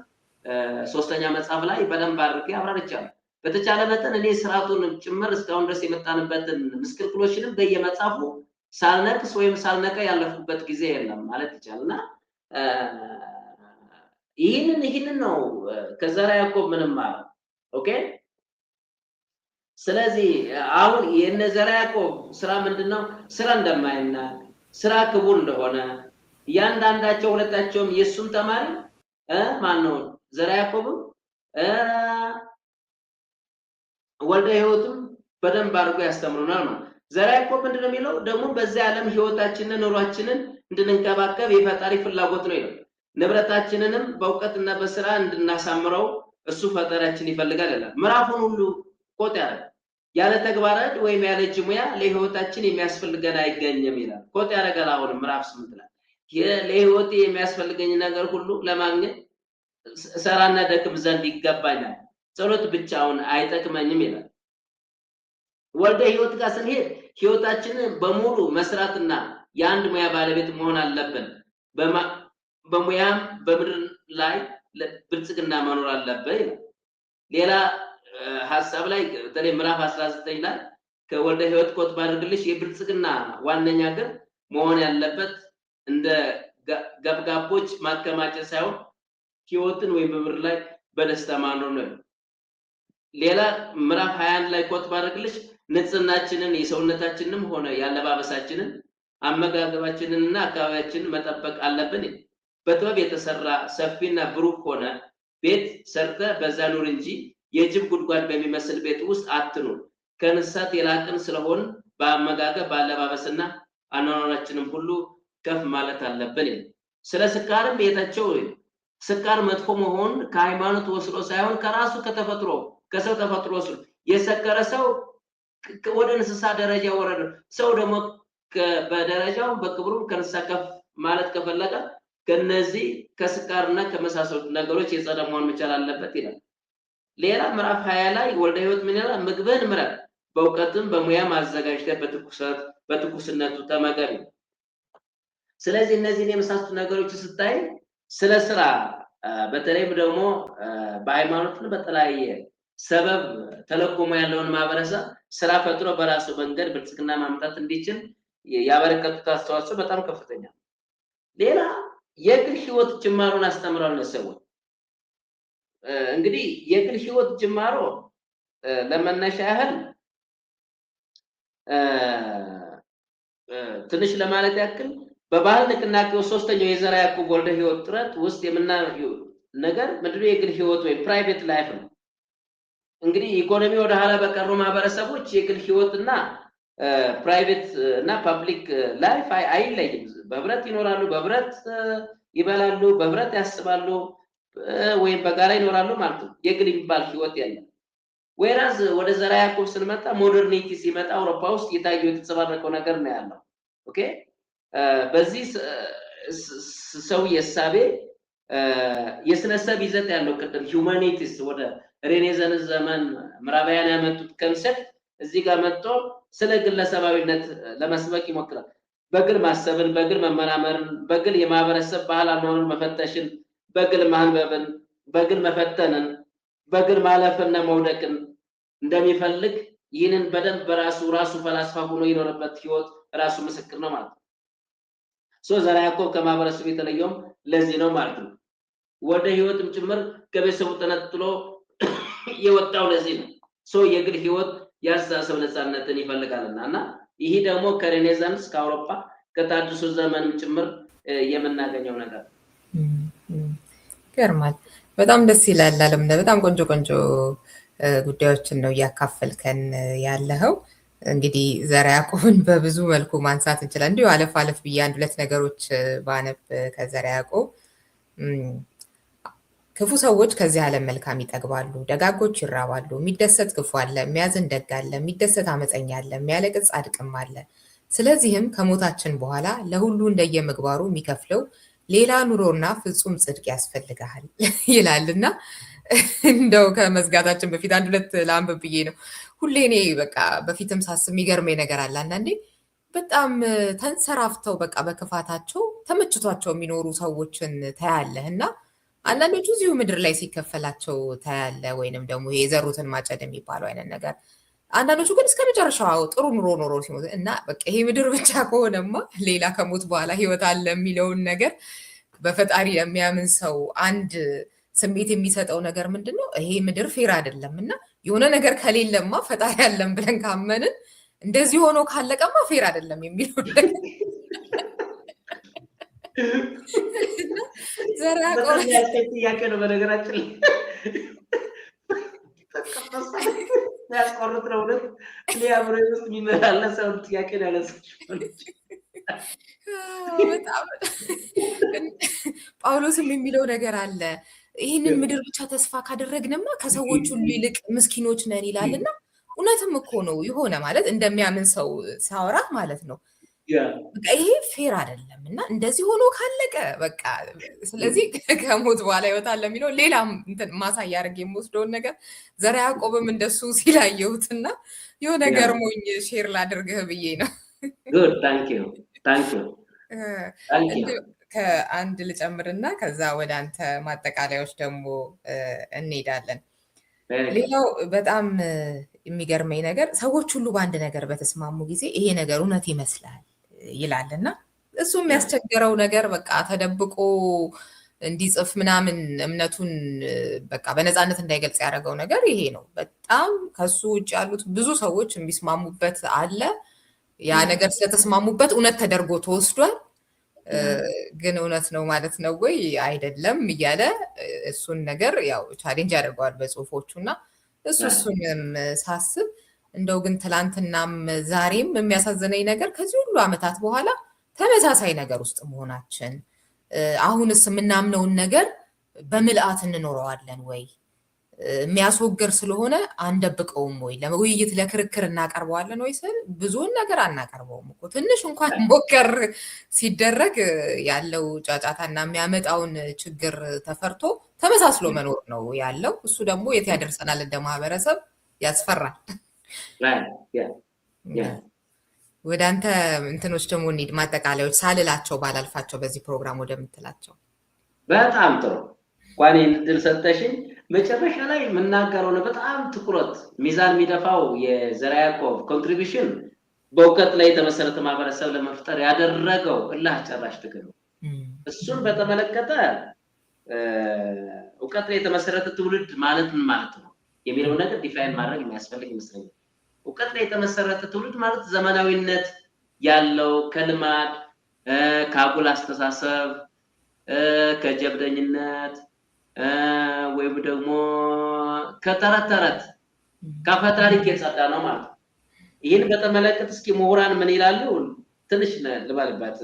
ሶስተኛ መጽሐፍ ላይ በደንብ አድርጌ አብራርቻለሁ በተቻለ መጠን እኔ ስርዓቱን ጭምር እስካሁን ድረስ የመጣንበትን ምስክልክሎችንም በየመጽሐፉ ሳልነቅስ ወይም ሳልነቀ ያለፉበት ጊዜ የለም ማለት ይቻላልና ይህንን ነው ከዘራ ያዕቆብ ምንም ማለት ኦኬ ስለዚህ አሁን የነዘራ ያዕቆብ ስራ ምንድነው ስራ እንደማይና ስራ ክቡር እንደሆነ ያንዳንዳቸው ሁለታቸውም የሱም ተማሪ ማን ነው ዘራ ያዕቆብም ወልደ ህይወትም በደንብ አድርጎ ያስተምሩናል ማለት ዘራ ያዕቆብ ምንድነው የሚለው ደግሞ በዚህ ዓለም ህይወታችንን ኑሯችንን እንድንከባከብ የፈጣሪ ፍላጎት ነው ይላል ንብረታችንንም በእውቀትና በስራ እንድናሳምረው እሱ ፈጣሪያችን ይፈልጋል ይላል ምዕራፉን ሁሉ ቆጥ ያደርጋል ያለ ተግባራት ወይም ያለ ጅሙያ ለህይወታችን የሚያስፈልገን አይገኝም ይላል ቆጥ ያደርጋል አሁን ምዕራፍ 8 ላይ ለህይወቴ የሚያስፈልገኝ ነገር ሁሉ ለማግኘት ሰራና ደክም ዘንድ ይገባኛል። ጸሎት ብቻውን አይጠቅመኝም ይላል። ወደ ህይወት ጋር ስንሄድ ህይወታችንን በሙሉ መስራትና የአንድ ሙያ ባለቤት መሆን አለብን። በሙያም በምድር ላይ ብልጽግና መኖር አለበት ይላል። ሌላ ሐሳብ ላይ በተለይ ምዕራፍ 19 ላይ ከወልደ ህይወት ኮት ባደርግልሽ የብልጽግና ዋነኛ ግን መሆን ያለበት እንደ ገብጋቦች ማከማቸት ሳይሆን ህይወትን ወይ በምድር ላይ በደስታ ማኖር ነው። ሌላ ምዕራፍ 21 ላይ ኮት ባደርግልሽ ንጽህናችንን የሰውነታችንንም ሆነ ያለባበሳችንን አመጋገባችንንና አካባቢያችንን መጠበቅ አለብን። በጥበብ የተሰራ ሰፊና ብሩክ ሆነ ቤት ሰርተ በዛ ኑር እንጂ የጅብ ጉድጓድ በሚመስል ቤት ውስጥ አትኑር። ከእንስሳት የላቅን ስለሆን በአመጋገብ በአለባበስና አኗኗራችንም ሁሉ ከፍ ማለት አለብን። ስለ ስካርም ቤታቸው ስካር መጥፎ መሆን ከሃይማኖት ወስዶ ሳይሆን ከራሱ ከተፈጥሮ ከሰው ተፈጥሮ ወስዶ የሰከረ ሰው ወደ እንስሳ ደረጃ ወረደ። ሰው ደግሞ በደረጃው በክብሩም ከእንስሳ ከፍ ማለት ከፈለገ ከነዚህ ከስካርና ከመሳሰሉት ነገሮች የጸዳ መሆን መቻል አለበት ይላል። ሌላ ምዕራፍ 20 ላይ ወልደ ህይወት ምን ይላል? ምግብህን ምረጥ፣ በእውቀትም በሙያም አዘጋጅተህ በትኩስነቱ ተመገብ። ስለዚህ እነዚህን የመሳሰሉት ነገሮች ስታይ ስለ ስራ በተለይም ደግሞ በሃይማኖትን በተለያየ ሰበብ ተለቆሞ ያለውን ማህበረሰብ ስራ ፈጥሮ በራሱ መንገድ ብልጽግና ማምጣት እንዲችል ያበረከቱት አስተዋጽኦ በጣም ከፍተኛ ነው። ሌላ የግል ህይወት ጅማሮን አስተምረዋል ለሰዎች። እንግዲህ የግል ህይወት ጅማሮ ለመነሻ ያህል ትንሽ ለማለት ያክል በባህል ንቅናቄው ሶስተኛው የዘርዓ ያዕቆብ ወልደ ህይወት ጥረት ውስጥ የምናየው ነገር ምንድነው? የግል ህይወት ወይ ፕራይቬት ላይፍ ነው። እንግዲህ ኢኮኖሚ ወደ ኋላ በቀሩ ማህበረሰቦች የግል ህይወትና ፕራይቬት እና ፐብሊክ ላይፍ አይለይም። በህብረት ይኖራሉ፣ በህብረት ይበላሉ፣ በህብረት ያስባሉ ወይም በጋራ ይኖራሉ ማለት ነው። የግል የሚባል ህይወት የለም። ወይራዝ ወደ ዘርዓ ያዕቆብ ስንመጣ ሞደርኒቲ ሲመጣ አውሮፓ ውስጥ የታየው የተጸባረቀው ነገር ነው ያለው። ኦኬ በዚህ ሰው የሳቤ የስነሰብ ይዘት ያለው ቅድም ሂዩማኒቲስ ወደ ሬኔሳንስ ዘመን ምዕራባውያን ያመጡት ኮንሰፕት እዚህ ጋር መጥቶ ስለ ግለሰባዊነት ለመስበክ ይሞክራል። በግል ማሰብን፣ በግል መመራመርን፣ በግል የማህበረሰብ ባህል አኗኗርን መፈተሽን፣ በግል ማንበብን፣ በግል መፈተንን፣ በግል ማለፍና መውደቅን እንደሚፈልግ ይህንን በደንብ በራሱ ፈላስፋ ሆኖ የኖረበት ህይወት ራሱ ምስክር ነው ማለት ነው። ዘርዓ ያዕቆብ ከማህበረሰቡ የተለየውም ለዚህ ነው ማለት ነው። ወደ ህይወትም ጭምር ከቤተሰቡ ተነጥሎ የወጣው ለዚህ ነው። የግል ህይወት የአስተሳሰብ ነፃነትን ይፈልጋልና እና ይሄ ደግሞ ከሬኔሳንስ ከአውሮፓ ከታድሶ ዘመንም ጭምር የምናገኘው ነገር ይገርማል። በጣም ደስ ይላል። አለምነህ በጣም ቆንጆ ጉዳዮችን ነው እያካፈልከን ያለኸው። እንግዲህ ዘርዓ ያዕቆብን በብዙ መልኩ ማንሳት እንችላለን። እንዲሁ አለፍ ብዬ አንድ ሁለት ነገሮች ባነብ ከዘርዓ ያዕቆብ ክፉ ሰዎች ከዚህ ዓለም መልካም ይጠግባሉ፣ ደጋጎች ይራባሉ። የሚደሰት ክፉ አለ፣ የሚያዝን ደግ አለ፣ የሚደሰት አመፀኛ አለ፣ የሚያለቅስ ጻድቅም አለ። ስለዚህም ከሞታችን በኋላ ለሁሉ እንደየምግባሩ የሚከፍለው ሌላ ኑሮና ፍጹም ጽድቅ ያስፈልግሃል ይላልና እንደው ከመዝጋታችን በፊት አንድ ሁለት ለአንብብ ብዬ ነው። ሁሌ እኔ በቃ በፊትም ሳስብ የሚገርመኝ ነገር አለ። አንዳንዴ በጣም ተንሰራፍተው በቃ በክፋታቸው ተመችቷቸው የሚኖሩ ሰዎችን ታያለህ እና አንዳንዶቹ እዚሁ ምድር ላይ ሲከፈላቸው ታያለ፣ ወይንም ደግሞ የዘሩትን ማጨድ የሚባለው አይነት ነገር። አንዳንዶቹ ግን እስከ መጨረሻው ጥሩ ኑሮ ሲሞት እና በቃ ይሄ ምድር ብቻ ከሆነማ ሌላ ከሞት በኋላ ህይወት አለ የሚለውን ነገር በፈጣሪ የሚያምን ሰው አንድ ስሜት የሚሰጠው ነገር ምንድን ነው? ይሄ ምድር ፌር አይደለም እና የሆነ ነገር ከሌለማ ፈጣሪ አለን ብለን ካመንን እንደዚህ ሆኖ ካለቀማ ፌር አይደለም የሚለው ነገር ዘርዓ ያዕቆብ ጥያቄ ነው። በነገራችን ላይ ያስቆርጥ ነው ሁለት ሊያብረ ውስጥ የሚመላለሰው ጥያቄ ነው ያነሳችው። በጣም ጳውሎስም የሚለው ነገር አለ። ይህንን ምድር ብቻ ተስፋ ካደረግንማ ከሰዎች ሁሉ ይልቅ ምስኪኖች ነን ይላልና እውነትም እኮ ነው። የሆነ ማለት እንደሚያምን ሰው ሳወራ ማለት ነው። በቃ ይሄ ፌር አይደለም እና እንደዚህ ሆኖ ካለቀ በቃ ስለዚህ ከሞት በኋላ ይወጣል ለሚለው ሌላ ማሳያ አድርጌ የምወስደውን ነገር ዘርዓ ያዕቆብም እንደሱ ሲላየሁትና የሆነ ገርሞኝ ሼር ላድርግህ ብዬ ነው። ከአንድ ልጨምርና ከዛ ወደ አንተ ማጠቃለያዎች ደግሞ እንሄዳለን። ሌላው በጣም የሚገርመኝ ነገር ሰዎች ሁሉ በአንድ ነገር በተስማሙ ጊዜ ይሄ ነገር እውነት ይመስላል ይላልና እሱ የሚያስቸግረው ነገር በቃ ተደብቆ እንዲጽፍ ምናምን እምነቱን በቃ በነፃነት እንዳይገልጽ ያደረገው ነገር ይሄ ነው። በጣም ከሱ ውጭ ያሉት ብዙ ሰዎች የሚስማሙበት አለ። ያ ነገር ስለተስማሙበት እውነት ተደርጎ ተወስዷል። ግን እውነት ነው ማለት ነው ወይ አይደለም እያለ እሱን ነገር ያው ቻሌንጅ ያደርገዋል በጽሁፎቹ እና እሱንም ሳስብ እንደው ግን ትላንትናም ዛሬም የሚያሳዝነኝ ነገር ከዚህ ሁሉ ዓመታት በኋላ ተመሳሳይ ነገር ውስጥ መሆናችን፣ አሁንስ የምናምነውን ነገር በምልአት እንኖረዋለን ወይ? የሚያስወግር ስለሆነ አንደብቀውም ወይ? ለውይይት ለክርክር እናቀርበዋለን ወይ ስል ብዙውን ነገር አናቀርበውም እኮ። ትንሽ እንኳን ሞከር ሲደረግ ያለው ጫጫታና የሚያመጣውን ችግር ተፈርቶ ተመሳስሎ መኖር ነው ያለው። እሱ ደግሞ የት ያደርሰናል እንደ ማህበረሰብ ያስፈራል። ወደ አንተ እንትኖች ደግሞ እንሂድ፣ ማጠቃለያዎች ሳልላቸው ባላልፋቸው በዚህ ፕሮግራም ወደምትላቸው። በጣም ጥሩ እንኳን እድል ሰጠሽኝ። መጨረሻ ላይ የምናገረው ነው በጣም ትኩረት ሚዛን የሚደፋው የዘርዓ ያዕቆብ ኮንትሪቢሽን በእውቀት ላይ የተመሰረተ ማህበረሰብ ለመፍጠር ያደረገው እልህ አስጨራሽ ትግል ነው። እሱን በተመለከተ እውቀት ላይ የተመሰረተ ትውልድ ማለት ምን ማለት ነው የሚለው ነገር ዲፋይን ማድረግ የሚያስፈልግ ይመስለኛል። እውቀት ላይ የተመሰረተ ትውልድ ማለት ዘመናዊነት ያለው ከልማድ ከአጉል አስተሳሰብ ከጀብደኝነት ወይም ደግሞ ከተረት ተረት ከፈታሪክ የጸዳ ነው ማለት ነው። ይህን በተመለከተ እስኪ ምሁራን ምን ይላሉ ትንሽ ልባልባት።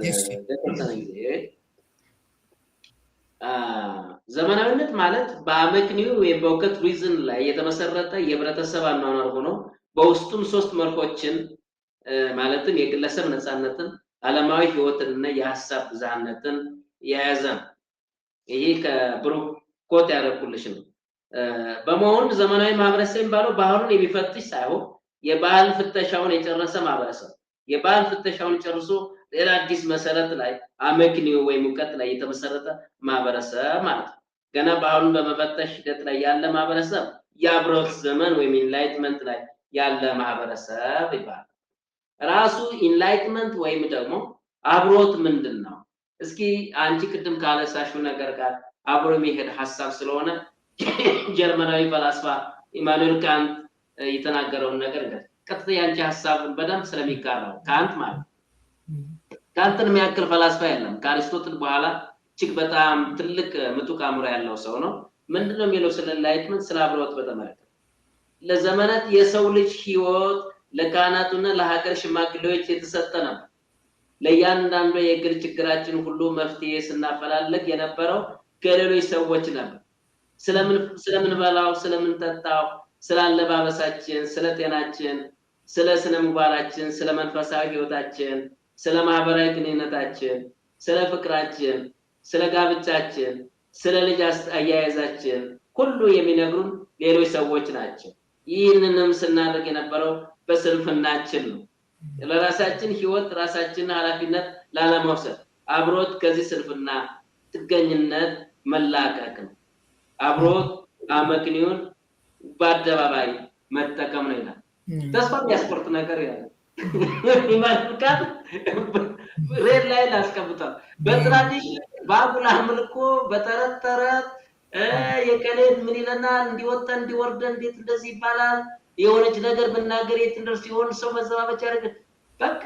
ዘመናዊነት ማለት በአመክንዮ ወይም በእውቀት ሪዝን ላይ የተመሰረተ የህብረተሰብ አኗኗር ሆኖ በውስጡም ሶስት መርሆችን ማለትም የግለሰብ ነፃነትን፣ ዓለማዊ ህይወትንና የሀሳብ ብዝሃነትን የያዘ ነው። ይሄ ከብሩክ ኮት ያደረኩልሽ ነው። በመሆኑ ዘመናዊ ማህበረሰብ የሚባለው ባህሉን የሚፈትሽ ሳይሆን የባህል ፍተሻውን የጨረሰ ማህበረሰብ፣ የባህል ፍተሻውን ጨርሶ ሌላ አዲስ መሰረት ላይ አመክንዮ ወይም እውቀት ላይ የተመሰረተ ማህበረሰብ ማለት ነው። ገና ባህሉን በመፈተሽ ሂደት ላይ ያለ ማህበረሰብ የአብሮት ዘመን ወይም ኢንላይትመንት ላይ ያለ ማህበረሰብ ይባላል። ራሱ ኢንላይትመንት ወይም ደግሞ አብሮት ምንድን ነው? እስኪ አንቺ ቅድም ካነሳሽው ነገር ጋር አብሮ የሚሄድ ሐሳብ ስለሆነ ጀርመናዊ ፈላስፋ ኢማኑኤል ካንት የተናገረውን ነገር ቀጥታ ያንቺ ሐሳብን በደንብ ስለሚጋራው ካንት ማለት ካንትን የሚያክል ፈላስፋ የለም። ከአሪስቶትል በኋላ እጅግ በጣም ትልቅ ምጡቅ አእምሮ ያለው ሰው ነው። ምንድነው የሚለው ስለ ኢንላይትመንት፣ ስለ አብሮት በተመለከተ ለዘመናት የሰው ልጅ ህይወት ለካህናቱና ለሀገር ሽማግሌዎች የተሰጠ ነበር። ለእያንዳንዱ የግል ችግራችን ሁሉ መፍትሄ ስናፈላለግ የነበረው ከሌሎች ሰዎች ነበር። ስለምንበላው፣ ስለምንጠጣው፣ ስለ አለባበሳችን፣ ስለ ጤናችን፣ ስለ ስነ ምግባራችን፣ ስለ መንፈሳዊ ህይወታችን፣ ስለ ማህበራዊ ግንኙነታችን፣ ስለ ፍቅራችን፣ ስለ ጋብቻችን፣ ስለ ልጅ አያያዛችን ሁሉ የሚነግሩን ሌሎች ሰዎች ናቸው። ይህንንም ስናደርግ የነበረው በስንፍናችን ነው። ለራሳችን ህይወት ራሳችን ኃላፊነት ላለመውሰድ አብሮት ከዚህ ስንፍና ጥገኝነት መላቀቅ ነው። አብሮት አመክንዮን በአደባባይ መጠቀም ነው ይላል። ተስፋ የሚያስቆርጥ ነገር ያለ ይማልካት ሬድ ላይ ላስቀምጣል። በትራዲሽን በአጉል አምልኮ በተረት ተረት የቀሌን ምን ይለናል እንዲወጣ እንዲወርደ እንዴት እንደዚህ ይባላል የሆነች ነገር ብናገር የት እንደርስ ሲሆን ሰው መዘባበቻ ያደርግ በቃ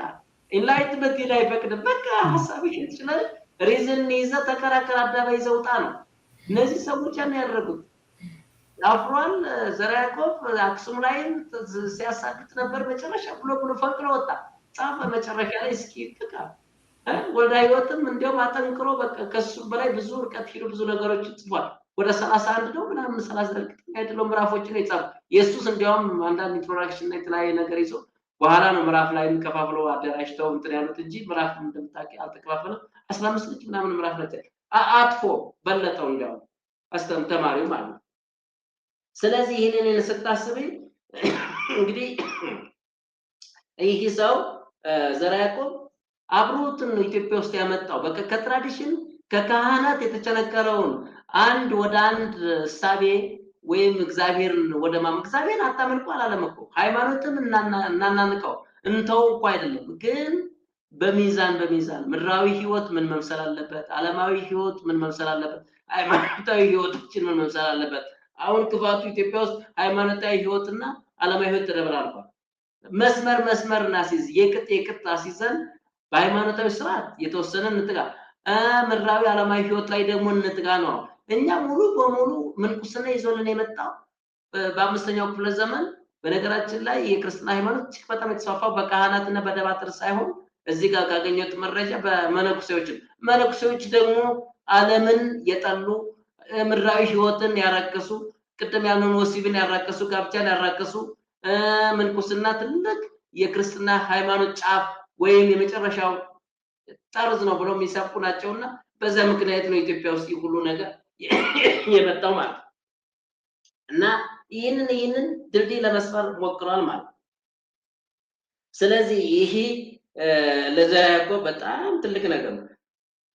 ኢንላይትመንት ላይ ፈቅድ በቃ ሐሳብ ይችላል ሪዝን ይዘ ተከራከር አዳባይ ዘውጣ ነው። እነዚህ ሰዎች ያን ያደረጉት አፍሯል። ዘርዓ ያዕቆብ አክሱም ላይ ሲያሳክት ነበር። መጨረሻ ብሎ ፈቅሮ ወጣ ጻፈ። መጨረሻ ላይ እስኪ ጥቃ ወልደ ሕይወትም እንዲያውም አጠንክሮ በቃ ከሱ በላይ ብዙ ርቀት ሄዶ ብዙ ነገሮች ጽፏል። ወደ 31 ነው ምናምን 30 አይደለም ምዕራፎችን ይጻፍ። ኢየሱስ እንዲያውም አንዳንድ ኢንትሮዳክሽን እና የተለያየ ነገር ይዞ በኋላ ነው ምዕራፍ ላይ ከፋፍለው አደራጅተው እንትን ያሉት እንጂ ምዕራፍ እንደምታውቂ አልተከፋፈለም። 15 ልጅ ምናምን ምዕራፍ ላይ አጥፎ በለጠው እንዲያው ተማሪው ማለት ነው። ስለዚህ ይህንን ስታስቢ እንግዲህ ይህ ሰው ዘርዓ ያዕቆብ አብሮትን ኢትዮጵያ ውስጥ ያመጣው በቃ ከትራዲሽን ከካህናት የተቸነከረውን አንድ ወደ አንድ ሳቤ ወይም እግዚአብሔርን ወደ እግዚአብሔር አታመልኩ አላለም እኮ ሃይማኖትም እናናንቀው እንተው እኮ አይደለም፣ ግን በሚዛን ምድራዊ ህይወት ምን መምሰል አለበት፣ ዓለማዊ ህይወት ምን መምሰል አለበት፣ ሃይማኖታዊ ህይወታችን ምን መምሰል አለበት። አሁን ክፋቱ ኢትዮጵያ ውስጥ ሃይማኖታዊ ህይወትና ዓለማዊ ህይወት ተደብላልቋል። መስመር እናስይዝ፣ የቅጥ አስይዘን በሃይማኖታዊ ስርዓት የተወሰነ እንትጋ፣ ምድራዊ ዓለማዊ ህይወት ላይ ደግሞ እንትጋ ነው። እኛ ሙሉ በሙሉ ምንኩስና ይዞልን የመጣው በአምስተኛው ክፍለ ዘመን በነገራችን ላይ የክርስትና ሃይማኖት እጅግ በጣም የተስፋፋው በካህናትና በደባትር ሳይሆን እዚህ ጋር ካገኘሁት መረጃ መነኩሴዎች ደግሞ ዓለምን የጠሉ ምድራዊ ህይወትን ያራከሱ ቅድም ያልነውን ወሲብን ያራከሱ ጋብቻን ያራከሱ ምንኩስና ትልቅ የክርስትና ሃይማኖት ጫፍ ወይም የመጨረሻው ጠርዝ ነው ብለው የሚሰብኩ ናቸውና በዛ ምክንያት ነው ኢትዮጵያ ውስጥ ሁሉ ነገር የመጣው ማለት እና ይህንን ድልድይ ለመስፈር ሞክሯል ማለት። ስለዚህ ይሄ ለዘርዓ ያዕቆብ በጣም ትልቅ ነገር ነው።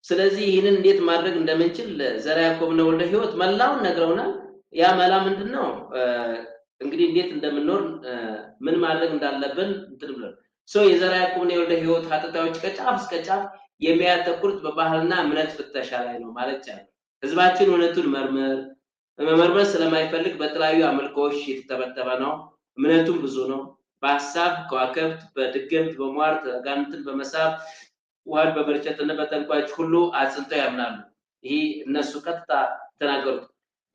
ስለዚህ ይህንን እንዴት ማድረግ እንደምንችል ዘርዓ ያዕቆብና ወልደ ሕይወት መላውን ነግረውናል። ያ መላ ምንድነው? እንግዲህ እንዴት እንደምንኖር ምን ማድረግ እንዳለብን እንትን ብለን የዘርዓ ያዕቆብና የወልደ ሕይወት ሀተታዎች ከጫፍ እስከ ጫፍ የሚያተኩሩት በባህልና እምነት ፍተሻ ላይ ነው ማለት ይቻላል። ህዝባችን እውነቱን መመርመር ስለማይፈልግ በተለያዩ አምልኮዎች የተተበተበ ነው። እምነቱም ብዙ ነው። በሐሳብ ከዋክብት፣ በድግምት፣ በሟርት፣ አጋንንትን በመሳብ ውሃን በመርጨትና በጠንቋዮች ሁሉ አጽንተው ያምናሉ። ይህ እነሱ ቀጥታ ተናገሩት።